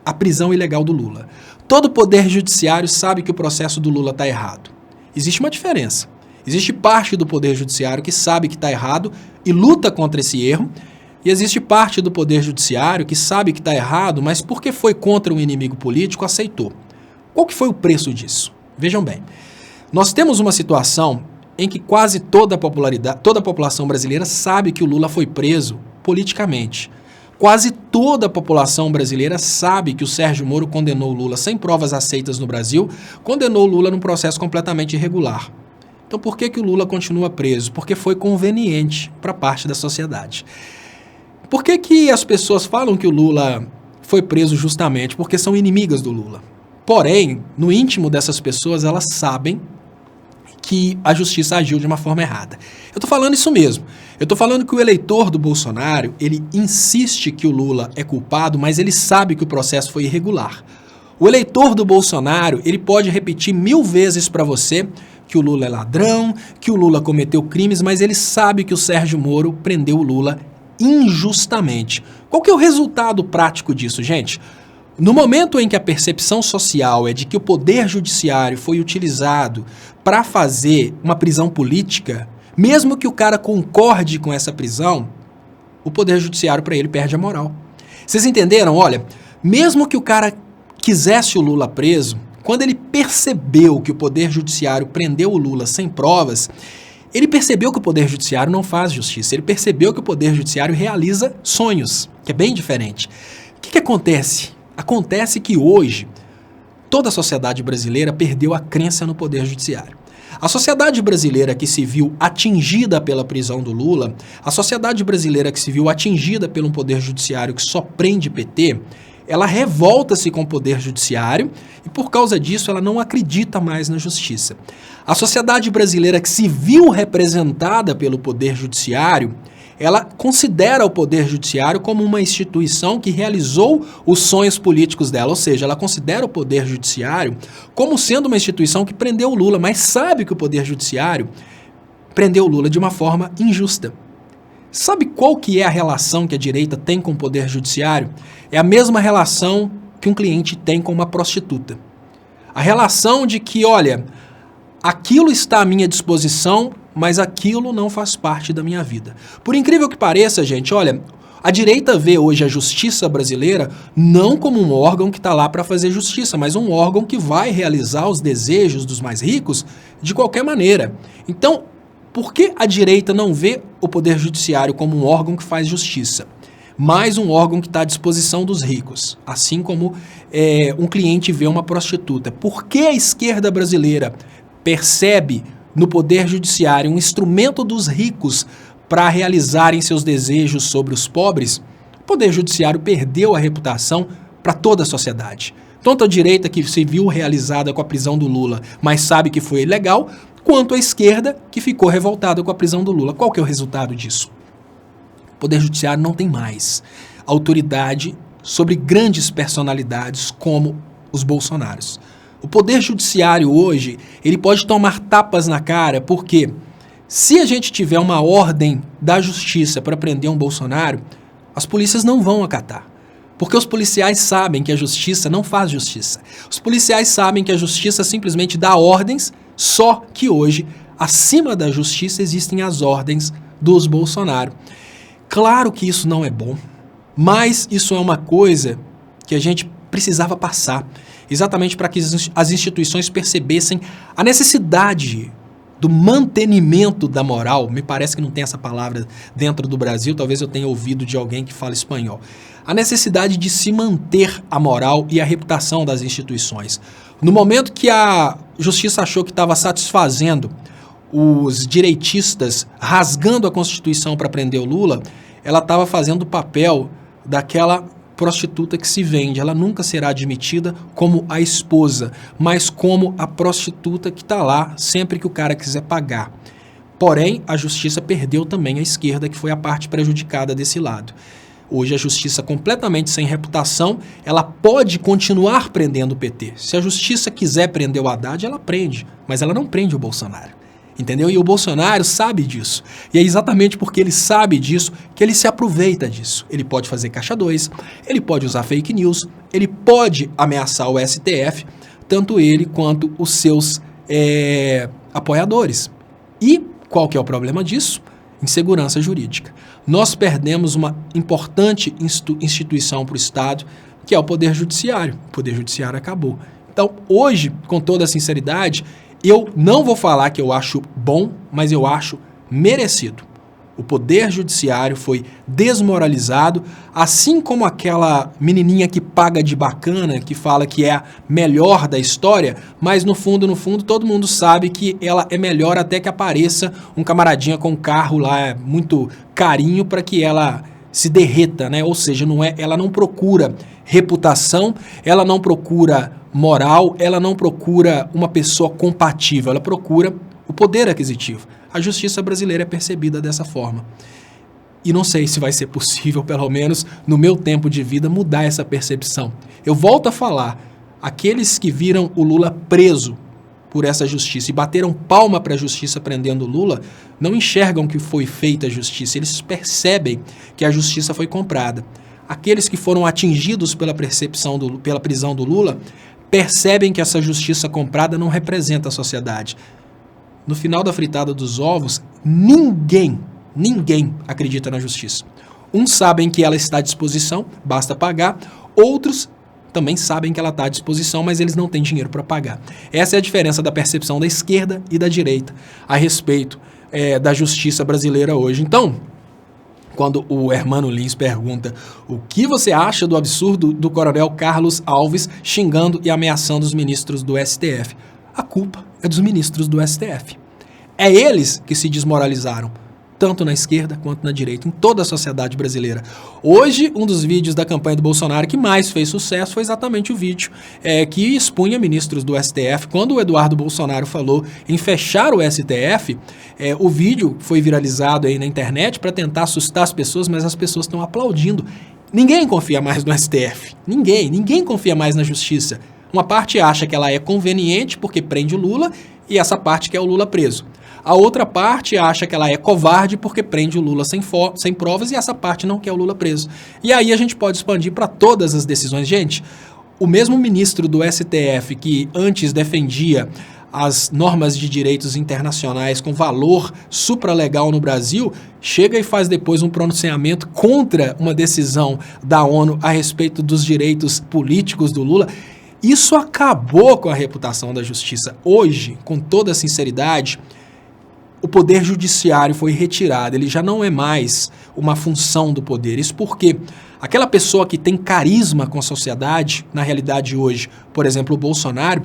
a prisão ilegal do Lula. Todo o Poder Judiciário sabe que o processo do Lula está errado. Existe uma diferença. Existe parte do Poder Judiciário que sabe que está errado e luta contra esse erro, e existe parte do Poder Judiciário que sabe que está errado, mas porque foi contra um inimigo político, aceitou. Qual que foi o preço disso? Vejam bem, nós temos uma situação em que quase toda a população brasileira sabe que o Lula foi preso politicamente. Quase toda a população brasileira sabe que o Sérgio Moro condenou o Lula sem provas aceitas no Brasil, condenou o Lula num processo completamente irregular. Então por que o Lula continua preso? Porque foi conveniente para parte da sociedade. Por que as pessoas falam que o Lula foi preso justamente? Porque são inimigas do Lula. Porém, no íntimo dessas pessoas, elas sabem que a justiça agiu de uma forma errada. Eu estou falando isso mesmo. Eu estou falando que o eleitor do Bolsonaro, ele insiste que o Lula é culpado, mas ele sabe que o processo foi irregular. O eleitor do Bolsonaro, ele pode repetir 1000 vezes para você que o Lula é ladrão, que o Lula cometeu crimes, mas ele sabe que o Sérgio Moro prendeu o Lula injustamente. Qual que é o resultado prático disso, gente? No momento em que a percepção social é de que o Poder Judiciário foi utilizado para fazer uma prisão política, mesmo que o cara concorde com essa prisão, o Poder Judiciário para ele perde a moral. Vocês entenderam? Olha, mesmo que o cara quisesse o Lula preso, quando ele percebeu que o Poder Judiciário prendeu o Lula sem provas, ele percebeu que o Poder Judiciário não faz justiça, ele percebeu que o Poder Judiciário realiza sonhos, que é bem diferente. O que acontece? Acontece que hoje toda a sociedade brasileira perdeu a crença no Poder Judiciário. A sociedade brasileira que se viu atingida pela prisão do Lula, a sociedade brasileira que se viu atingida por um Poder Judiciário que só prende PT, ela revolta-se com o Poder Judiciário e, por causa disso, ela não acredita mais na justiça. A sociedade brasileira que se viu representada pelo Poder Judiciário, ela considera o Poder Judiciário como uma instituição que realizou os sonhos políticos dela, ou seja, ela considera o Poder Judiciário como sendo uma instituição que prendeu o Lula, mas sabe que o Poder Judiciário prendeu o Lula de uma forma injusta. Sabe qual que é a relação que a direita tem com o Poder Judiciário? É a mesma relação que um cliente tem com uma prostituta. A relação de que, olha, aquilo está à minha disposição, mas aquilo não faz parte da minha vida. Por incrível que pareça, gente, olha, a direita vê hoje a justiça brasileira não como um órgão que está lá para fazer justiça, mas um órgão que vai realizar os desejos dos mais ricos de qualquer maneira. Então, por que a direita não vê o Poder Judiciário como um órgão que faz justiça? Mais um órgão que está à disposição dos ricos, assim como um cliente vê uma prostituta. Por que a esquerda brasileira percebe no Poder Judiciário um instrumento dos ricos para realizarem seus desejos sobre os pobres? O Poder Judiciário perdeu a reputação para toda a sociedade. Tanto a direita que se viu realizada com a prisão do Lula, mas sabe que foi ilegal, quanto a esquerda que ficou revoltada com a prisão do Lula. Qual que é o resultado disso? O Poder Judiciário não tem mais autoridade sobre grandes personalidades como os Bolsonaros. O Poder Judiciário hoje, ele pode tomar tapas na cara, porque se a gente tiver uma ordem da justiça para prender um Bolsonaro, as polícias não vão acatar. Porque os policiais sabem que a justiça não faz justiça. Os policiais sabem que a justiça simplesmente dá ordens, só que hoje, acima da justiça, existem as ordens dos Bolsonaro. Claro que isso não é bom, mas isso é uma coisa que a gente precisava passar, exatamente para que as instituições percebessem a necessidade do mantenimento da moral. Me parece que não tem essa palavra dentro do Brasil, talvez eu tenha ouvido de alguém que fala espanhol. A necessidade de se manter a moral e a reputação das instituições. No momento que a justiça achou que estava satisfazendo os direitistas, rasgando a Constituição para prender o Lula, ela estava fazendo o papel daquela prostituta que se vende. Ela nunca será admitida como a esposa, mas como a prostituta que está lá sempre que o cara quiser pagar. Porém, a justiça perdeu também a esquerda, que foi a parte prejudicada desse lado. Hoje a justiça completamente sem reputação, ela pode continuar prendendo o PT. Se a justiça quiser prender o Haddad, ela prende, mas ela não prende o Bolsonaro. Entendeu? E o Bolsonaro sabe disso. E é exatamente porque ele sabe disso que ele se aproveita disso. Ele pode fazer caixa 2, ele pode usar fake news, ele pode ameaçar o STF, tanto ele quanto os seus apoiadores. E qual que é o problema disso? Insegurança jurídica. Nós perdemos uma importante instituição para o Estado, que é o Poder Judiciário. O Poder Judiciário acabou. Então, hoje, com toda a sinceridade, eu não vou falar que eu acho bom, mas eu acho merecido. O Poder Judiciário foi desmoralizado, assim como aquela menininha que paga de bacana, que fala que é a melhor da história, mas no fundo, todo mundo sabe que ela é melhor até que apareça um camaradinha com um carro lá muito carinho para que ela se derreta, né? Ou seja, ela não procura reputação, ela não procura moral, ela não procura uma pessoa compatível, ela procura o poder aquisitivo. A justiça brasileira é percebida dessa forma. E não sei se vai ser possível, pelo menos no meu tempo de vida, mudar essa percepção. Eu volto a falar, aqueles que viram o Lula preso por essa justiça e bateram palma para a justiça prendendo o Lula, não enxergam que foi feita a justiça, eles percebem que a justiça foi comprada. Aqueles que foram atingidos pela pela prisão do Lula, percebem que essa justiça comprada não representa a sociedade. No final da fritada dos ovos, ninguém acredita na justiça. Uns sabem que ela está à disposição, basta pagar. Outros também sabem que ela está à disposição, mas eles não têm dinheiro para pagar. Essa é a diferença da percepção da esquerda e da direita a respeito da justiça brasileira hoje. Então, quando o Hermano Lins pergunta o que você acha do absurdo do coronel Carlos Alves xingando e ameaçando os ministros do STF, a culpa é dos ministros do STF. É eles que se desmoralizaram, tanto na esquerda quanto na direita, em toda a sociedade brasileira. Hoje, um dos vídeos da campanha do Bolsonaro que mais fez sucesso foi exatamente o vídeo que expunha ministros do STF. Quando o Eduardo Bolsonaro falou em fechar o STF, o vídeo foi viralizado aí na internet para tentar assustar as pessoas, mas as pessoas estão aplaudindo. Ninguém confia mais no STF. Ninguém confia mais na justiça. Uma parte acha que ela é conveniente porque prende o Lula e essa parte quer o Lula preso. A outra parte acha que ela é covarde porque prende o Lula sem provas e essa parte não quer o Lula preso. E aí a gente pode expandir para todas as decisões. Gente, o mesmo ministro do STF que antes defendia as normas de direitos internacionais com valor supralegal no Brasil, chega e faz depois um pronunciamento contra uma decisão da ONU a respeito dos direitos políticos do Lula. Isso acabou com a reputação da justiça. Hoje, com toda sinceridade, o poder judiciário foi retirado, ele já não é mais uma função do poder. Isso porque aquela pessoa que tem carisma com a sociedade, na realidade hoje, por exemplo, o Bolsonaro,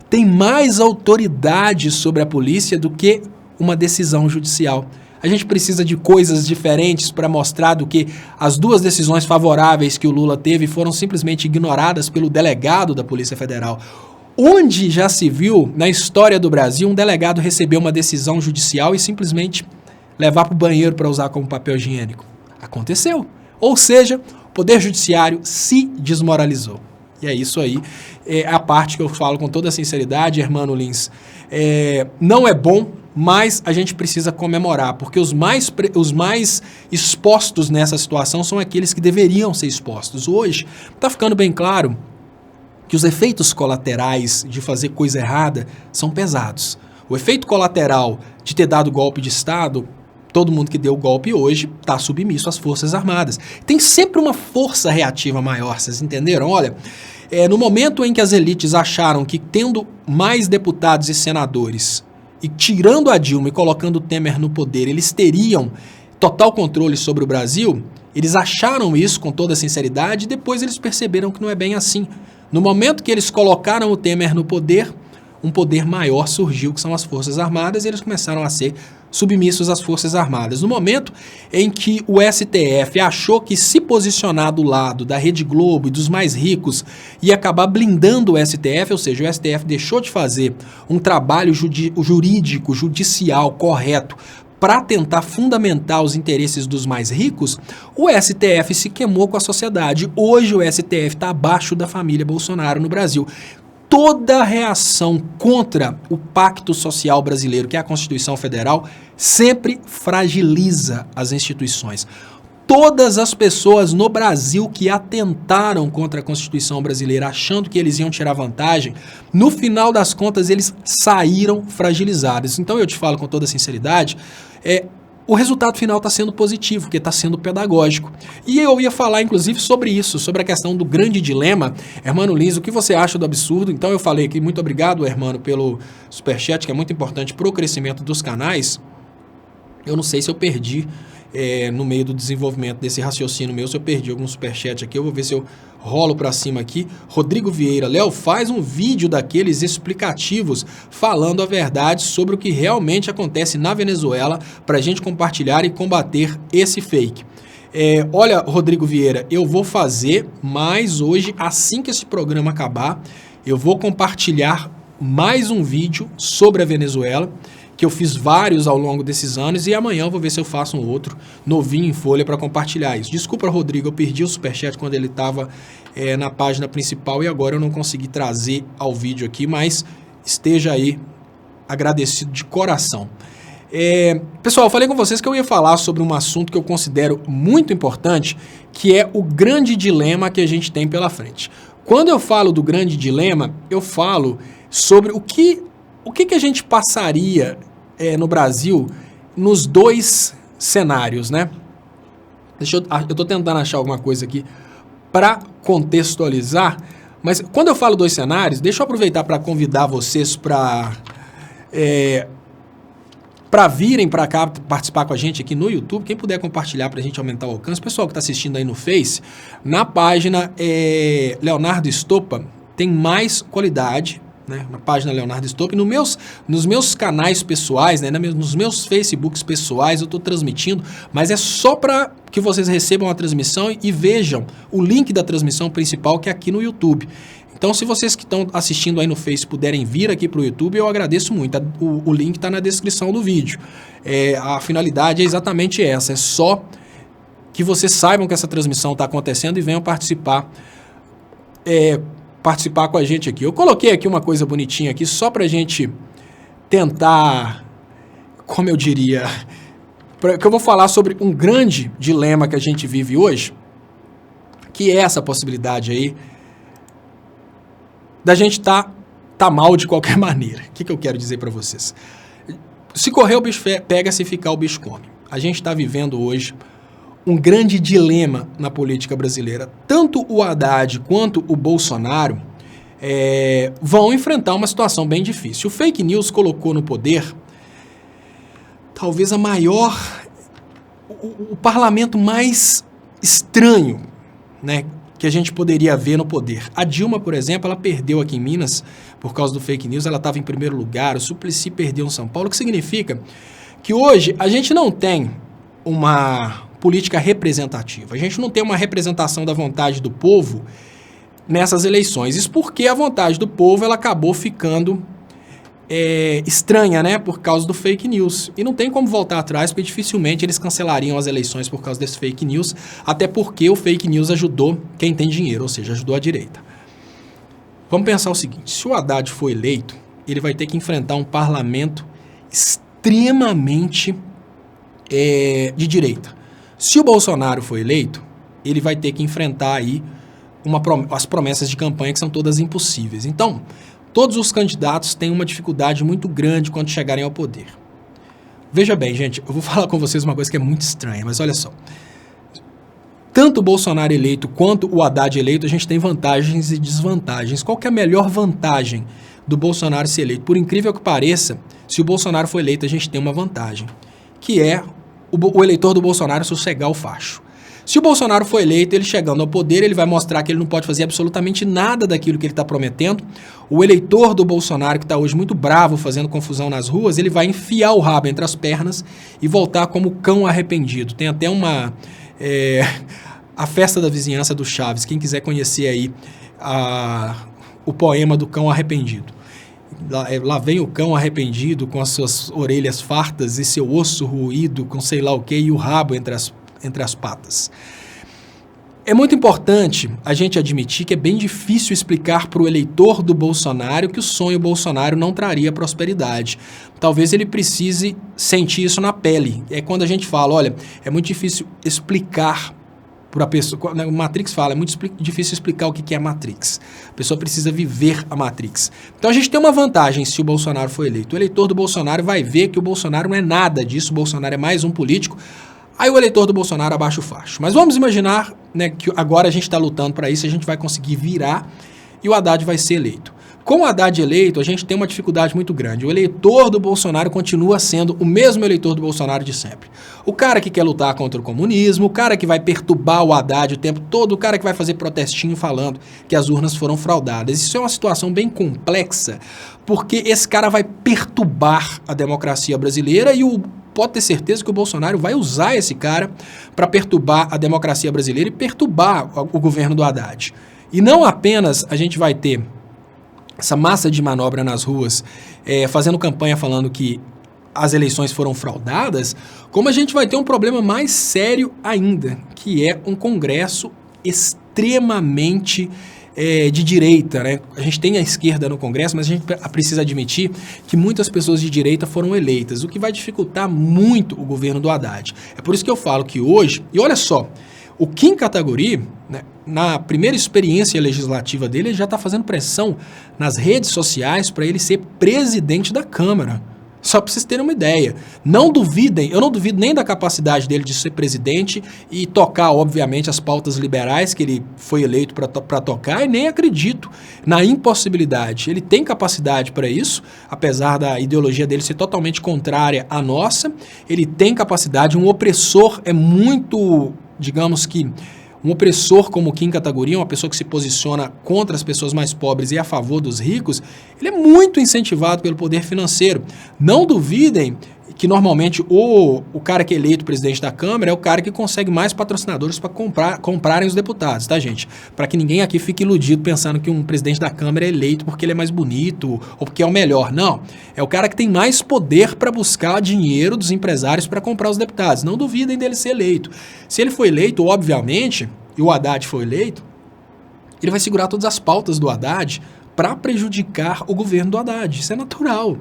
tem mais autoridade sobre a polícia do que uma decisão judicial. A gente precisa de coisas diferentes para mostrar do que as duas decisões favoráveis que o Lula teve foram simplesmente ignoradas pelo delegado da Polícia Federal. Onde já se viu, na história do Brasil, um delegado receber uma decisão judicial e simplesmente levar para o banheiro para usar como papel higiênico? Aconteceu. Ou seja, o Poder Judiciário se desmoralizou. E é isso aí, é a parte que eu falo com toda sinceridade, Hermano Lins. Não é bom, mas a gente precisa comemorar, porque os mais expostos nessa situação são aqueles que deveriam ser expostos. Hoje, está ficando bem claro que os efeitos colaterais de fazer coisa errada são pesados. O efeito colateral de ter dado golpe de Estado todo mundo que deu o golpe hoje está submisso às Forças Armadas. Tem sempre uma força reativa maior, vocês entenderam? Olha, no momento em que as elites acharam que tendo mais deputados e senadores e tirando a Dilma e colocando o Temer no poder, eles teriam total controle sobre o Brasil, eles acharam isso com toda sinceridade e depois eles perceberam que não é bem assim. No momento que eles colocaram o Temer no poder, um poder maior surgiu, que são as Forças Armadas, e eles começaram a ser submissos às Forças Armadas. No momento em que o STF achou que se posicionar do lado da Rede Globo e dos mais ricos ia acabar blindando o STF, ou seja, o STF deixou de fazer um trabalho jurídico, judicial, correto, para tentar fundamentar os interesses dos mais ricos, o STF se queimou com a sociedade. Hoje o STF está abaixo da família Bolsonaro no Brasil. Toda reação contra o pacto social brasileiro, que é a Constituição Federal, sempre fragiliza as instituições. Todas as pessoas no Brasil que atentaram contra a Constituição brasileira, achando que eles iam tirar vantagem, no final das contas eles saíram fragilizados. Então eu te falo com toda sinceridade, o resultado final está sendo positivo, porque está sendo pedagógico. E eu ia falar, inclusive, sobre isso, sobre a questão do grande dilema. Hermano Lins, o que você acha do absurdo? Então eu falei aqui, muito obrigado, Hermano, pelo superchat, que é muito importante para o crescimento dos canais. Eu não sei se eu perdi, no meio do desenvolvimento desse raciocínio meu, se eu perdi algum superchat aqui, eu vou ver se eu rolo para cima aqui. Rodrigo Vieira, Léo, faz um vídeo daqueles explicativos falando a verdade sobre o que realmente acontece na Venezuela para a gente compartilhar e combater esse fake. Olha, Rodrigo Vieira, eu vou fazer, mas hoje, assim que esse programa acabar, eu vou compartilhar mais um vídeo sobre a Venezuela, que eu fiz vários ao longo desses anos, e amanhã eu vou ver se eu faço um outro novinho em folha para compartilhar isso. Desculpa, Rodrigo, eu perdi o superchat quando ele estava na página principal e agora eu não consegui trazer ao vídeo aqui, mas esteja aí agradecido de coração. Pessoal, eu falei com vocês que eu ia falar sobre um assunto que eu considero muito importante, que é o grande dilema que a gente tem pela frente. Quando eu falo do grande dilema, eu falo sobre o que a gente passaria no Brasil nos dois cenários, né? Eu tô tentando achar alguma coisa aqui para contextualizar, mas quando eu falo dois cenários, deixa eu aproveitar para convidar vocês para virem para cá participar com a gente aqui no YouTube. Quem puder compartilhar para a gente aumentar o alcance. Pessoal que está assistindo aí no Face, na página Leonardo Estopa tem mais qualidade, né, na página Leonardo Estopa, e nos meus canais pessoais, né, nos meus Facebooks pessoais, eu estou transmitindo, mas é só para que vocês recebam a transmissão e vejam o link da transmissão principal, que é aqui no YouTube. Então, se vocês que estão assistindo aí no Face puderem vir aqui para o YouTube, eu agradeço muito. O link está na descrição do vídeo. A finalidade é exatamente essa, é só que vocês saibam que essa transmissão está acontecendo e venham participar com a gente aqui. Eu coloquei aqui uma coisa bonitinha aqui só para a gente tentar, como eu diria, que eu vou falar sobre um grande dilema que a gente vive hoje, que é essa possibilidade aí da gente tá mal de qualquer maneira. O que eu quero dizer para vocês? Se correr o bicho pega, se ficar o bicho come. A gente está vivendo hoje um grande dilema na política brasileira. Tanto o Haddad quanto o Bolsonaro vão enfrentar uma situação bem difícil. O fake news colocou no poder talvez o parlamento mais estranho, né, que a gente poderia ver no poder. A Dilma, por exemplo, ela perdeu aqui em Minas por causa do fake news, ela estava em primeiro lugar, o Suplicy perdeu em São Paulo, o que significa que hoje a gente não tem uma política representativa. A gente não tem uma representação da vontade do povo nessas eleições. Isso porque a vontade do povo ela acabou ficando estranha, né? Por causa do fake news. E não tem como voltar atrás, porque dificilmente eles cancelariam as eleições por causa desse fake news, até porque o fake news ajudou quem tem dinheiro, ou seja, ajudou a direita. Vamos pensar o seguinte, se o Haddad for eleito, ele vai ter que enfrentar um parlamento extremamente de direita. Se o Bolsonaro for eleito, ele vai ter que enfrentar aí as promessas de campanha que são todas impossíveis. Então, todos os candidatos têm uma dificuldade muito grande quando chegarem ao poder. Veja bem, gente, eu vou falar com vocês uma coisa que é muito estranha, mas olha só. Tanto o Bolsonaro eleito quanto o Haddad eleito, a gente tem vantagens e desvantagens. Qual que é a melhor vantagem do Bolsonaro ser eleito? Por incrível que pareça, se o Bolsonaro for eleito, a gente tem uma vantagem, que é o eleitor do Bolsonaro sossegar o facho. Se o Bolsonaro for eleito, ele chegando ao poder, ele vai mostrar que ele não pode fazer absolutamente nada daquilo que ele está prometendo. O eleitor do Bolsonaro, que está hoje muito bravo, fazendo confusão nas ruas, ele vai enfiar o rabo entre as pernas e voltar como cão arrependido. Tem até a festa da vizinhança do Chaves, quem quiser conhecer aí o poema do cão arrependido. Lá vem o cão arrependido com as suas orelhas fartas e seu osso roído com sei lá o que e o rabo entre as patas. É muito importante a gente admitir que é bem difícil explicar para o eleitor do Bolsonaro que o sonho Bolsonaro não traria prosperidade. Talvez ele precise sentir isso na pele. É quando a gente fala, olha, é muito difícil explicar para a pessoa. O Matrix fala, é muito difícil explicar o que é a Matrix. A pessoa precisa viver a Matrix. Então a gente tem uma vantagem se o Bolsonaro for eleito. O eleitor do Bolsonaro vai ver que o Bolsonaro não é nada disso, o Bolsonaro é mais um político. Aí o eleitor do Bolsonaro abaixa o facho. Mas vamos imaginar, né, que agora a gente está lutando para isso, a gente vai conseguir virar e o Haddad vai ser eleito. Com o Haddad eleito, a gente tem uma dificuldade muito grande. O eleitor do Bolsonaro continua sendo o mesmo eleitor do Bolsonaro de sempre. O cara que quer lutar contra o comunismo, o cara que vai perturbar o Haddad o tempo todo, o cara que vai fazer protestinho falando que as urnas foram fraudadas. Isso é uma situação bem complexa, porque esse cara vai perturbar a democracia brasileira e pode ter certeza que o Bolsonaro vai usar esse cara para perturbar a democracia brasileira e perturbar o governo do Haddad. E não apenas a gente vai ter essa massa de manobra nas ruas, fazendo campanha falando que as eleições foram fraudadas, como a gente vai ter um problema mais sério ainda, que é um Congresso extremamente de direita, né? A gente tem a esquerda no Congresso, mas a gente precisa admitir que muitas pessoas de direita foram eleitas, o que vai dificultar muito o governo do Haddad. É por isso que eu falo que hoje, e olha só, o Kim Kataguiri, né, na primeira experiência legislativa dele, ele já está fazendo pressão nas redes sociais para ele ser presidente da Câmara. Só para vocês terem uma ideia. Não duvidem, eu não duvido nem da capacidade dele de ser presidente e tocar, obviamente, as pautas liberais que ele foi eleito para tocar, e nem acredito na impossibilidade. Ele tem capacidade para isso, apesar da ideologia dele ser totalmente contrária à nossa. Ele tem capacidade, um opressor é muito, digamos que, um opressor como o Kim Kataguiri, uma pessoa que se posiciona contra as pessoas mais pobres e a favor dos ricos, ele é muito incentivado pelo poder financeiro. Não duvidem que normalmente o cara que é eleito presidente da Câmara é o cara que consegue mais patrocinadores para comprarem os deputados, tá, gente? Para que ninguém aqui fique iludido pensando que um presidente da Câmara é eleito porque ele é mais bonito ou porque é o melhor. Não, é o cara que tem mais poder para buscar dinheiro dos empresários para comprar os deputados. Não duvidem dele ser eleito. Se ele for eleito, obviamente, e o Haddad for eleito, ele vai segurar todas as pautas do Haddad para prejudicar o governo do Haddad. Isso é natural.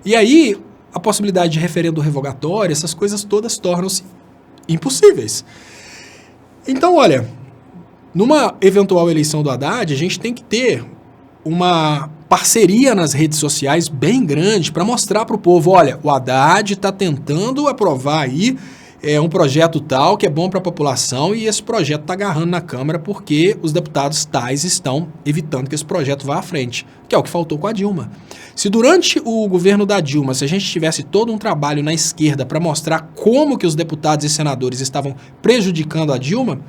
E aí, a possibilidade de referendo revogatório, essas coisas todas tornam-se impossíveis. Então, olha, numa eventual eleição do Haddad, a gente tem que ter uma parceria nas redes sociais bem grande para mostrar para o povo, olha, o Haddad está tentando aprovar aí um projeto tal que é bom para a população e esse projeto está agarrando na Câmara porque os deputados tais estão evitando que esse projeto vá à frente, que é o que faltou com a Dilma. Se durante o governo da Dilma, se a gente tivesse todo um trabalho na esquerda para mostrar como que os deputados e senadores estavam prejudicando a Dilma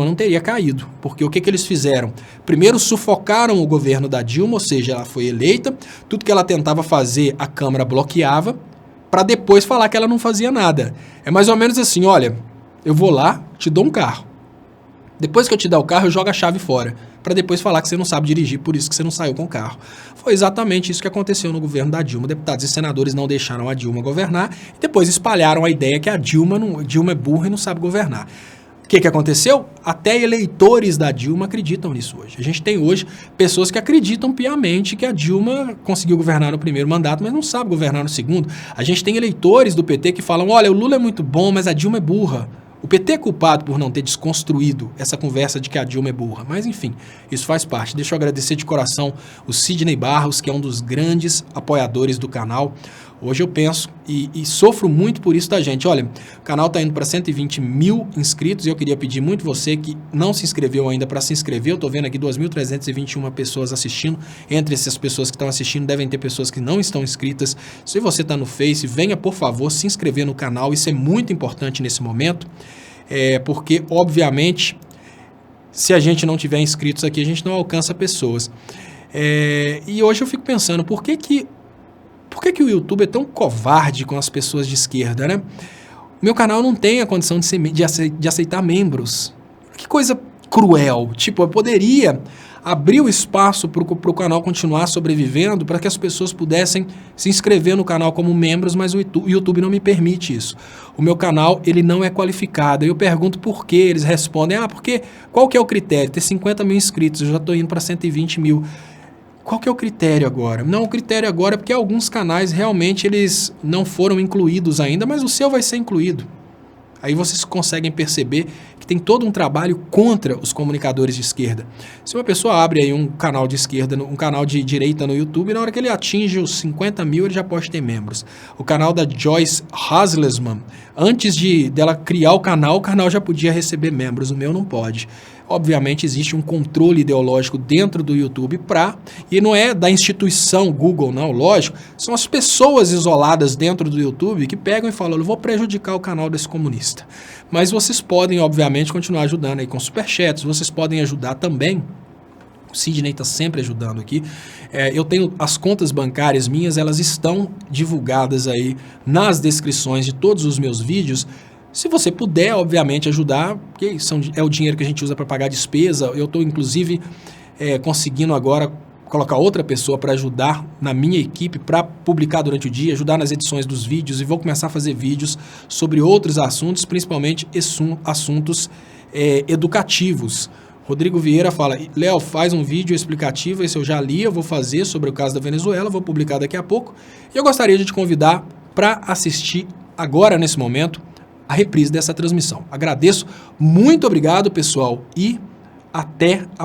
não teria caído, porque o que eles fizeram? Primeiro sufocaram o governo da Dilma, ou seja, ela foi eleita, tudo que ela tentava fazer a Câmara bloqueava, para depois falar que ela não fazia nada. É mais ou menos assim, olha, eu vou lá, te dou um carro. Depois que eu te der o carro, eu jogo a chave fora, para depois falar que você não sabe dirigir, por isso que você não saiu com o carro. Foi exatamente isso que aconteceu no governo da Dilma. Deputados e senadores não deixaram a Dilma governar e depois espalharam a ideia que a Dilma é burra e não sabe governar. O que aconteceu? Até eleitores da Dilma acreditam nisso hoje. A gente tem hoje pessoas que acreditam piamente que a Dilma conseguiu governar no primeiro mandato, mas não sabe governar no segundo. A gente tem eleitores do PT que falam, olha, o Lula é muito bom, mas a Dilma é burra. O PT é culpado por não ter desconstruído essa conversa de que a Dilma é burra. Mas, enfim, isso faz parte. Deixa eu agradecer de coração o Sidney Barros, que é um dos grandes apoiadores do canal. Hoje eu penso e sofro muito por isso, tá, gente? Olha, o canal tá indo para 120 mil inscritos e eu queria pedir muito você que não se inscreveu ainda para se inscrever. Eu tô vendo aqui 2.321 pessoas assistindo. Entre essas pessoas que estão assistindo, devem ter pessoas que não estão inscritas. Se você tá no Face, venha, por favor, se inscrever no canal. Isso é muito importante nesse momento, porque, obviamente, se a gente não tiver inscritos aqui, a gente não alcança pessoas. E hoje eu fico pensando, por que o YouTube é tão covarde com as pessoas de esquerda, né? O meu canal não tem a condição de aceitar membros. Que coisa cruel. Tipo, eu poderia abrir o espaço para o canal continuar sobrevivendo, para que as pessoas pudessem se inscrever no canal como membros, mas o YouTube não me permite isso. O meu canal, ele não é qualificado. Eu pergunto por quê, eles respondem, porque qual que é o critério? Ter 50 mil inscritos, eu já estou indo para 120 mil. Qual que é o critério agora? Não, o critério agora é porque alguns canais realmente eles não foram incluídos ainda, mas o seu vai ser incluído. Aí vocês conseguem perceber que tem todo um trabalho contra os comunicadores de esquerda. Se uma pessoa abre aí um canal de esquerda, um canal de direita no YouTube, na hora que ele atinge os 50 mil, ele já pode ter membros. O canal da Joyce Hasselman, antes dela criar o canal já podia receber membros, o meu não pode. Obviamente existe um controle ideológico dentro do YouTube e não é da instituição Google, não, lógico, são as pessoas isoladas dentro do YouTube que pegam e falam, eu vou prejudicar o canal desse comunista. Mas vocês podem, obviamente, continuar ajudando aí com superchats, vocês podem ajudar também. O Sidney está sempre ajudando aqui. Eu tenho as contas bancárias minhas, elas estão divulgadas aí nas descrições de todos os meus vídeos. Se você puder, obviamente, ajudar, porque é o dinheiro que a gente usa para pagar despesa. Eu estou, inclusive, conseguindo agora colocar outra pessoa para ajudar na minha equipe, para publicar durante o dia, ajudar nas edições dos vídeos, e vou começar a fazer vídeos sobre outros assuntos, principalmente assuntos educativos. Rodrigo Vieira fala, Léo, faz um vídeo explicativo, esse eu já li, eu vou fazer sobre o caso da Venezuela, vou publicar daqui a pouco. E eu gostaria de te convidar para assistir agora, nesse momento, a reprise dessa transmissão. Agradeço, muito obrigado, pessoal, e até a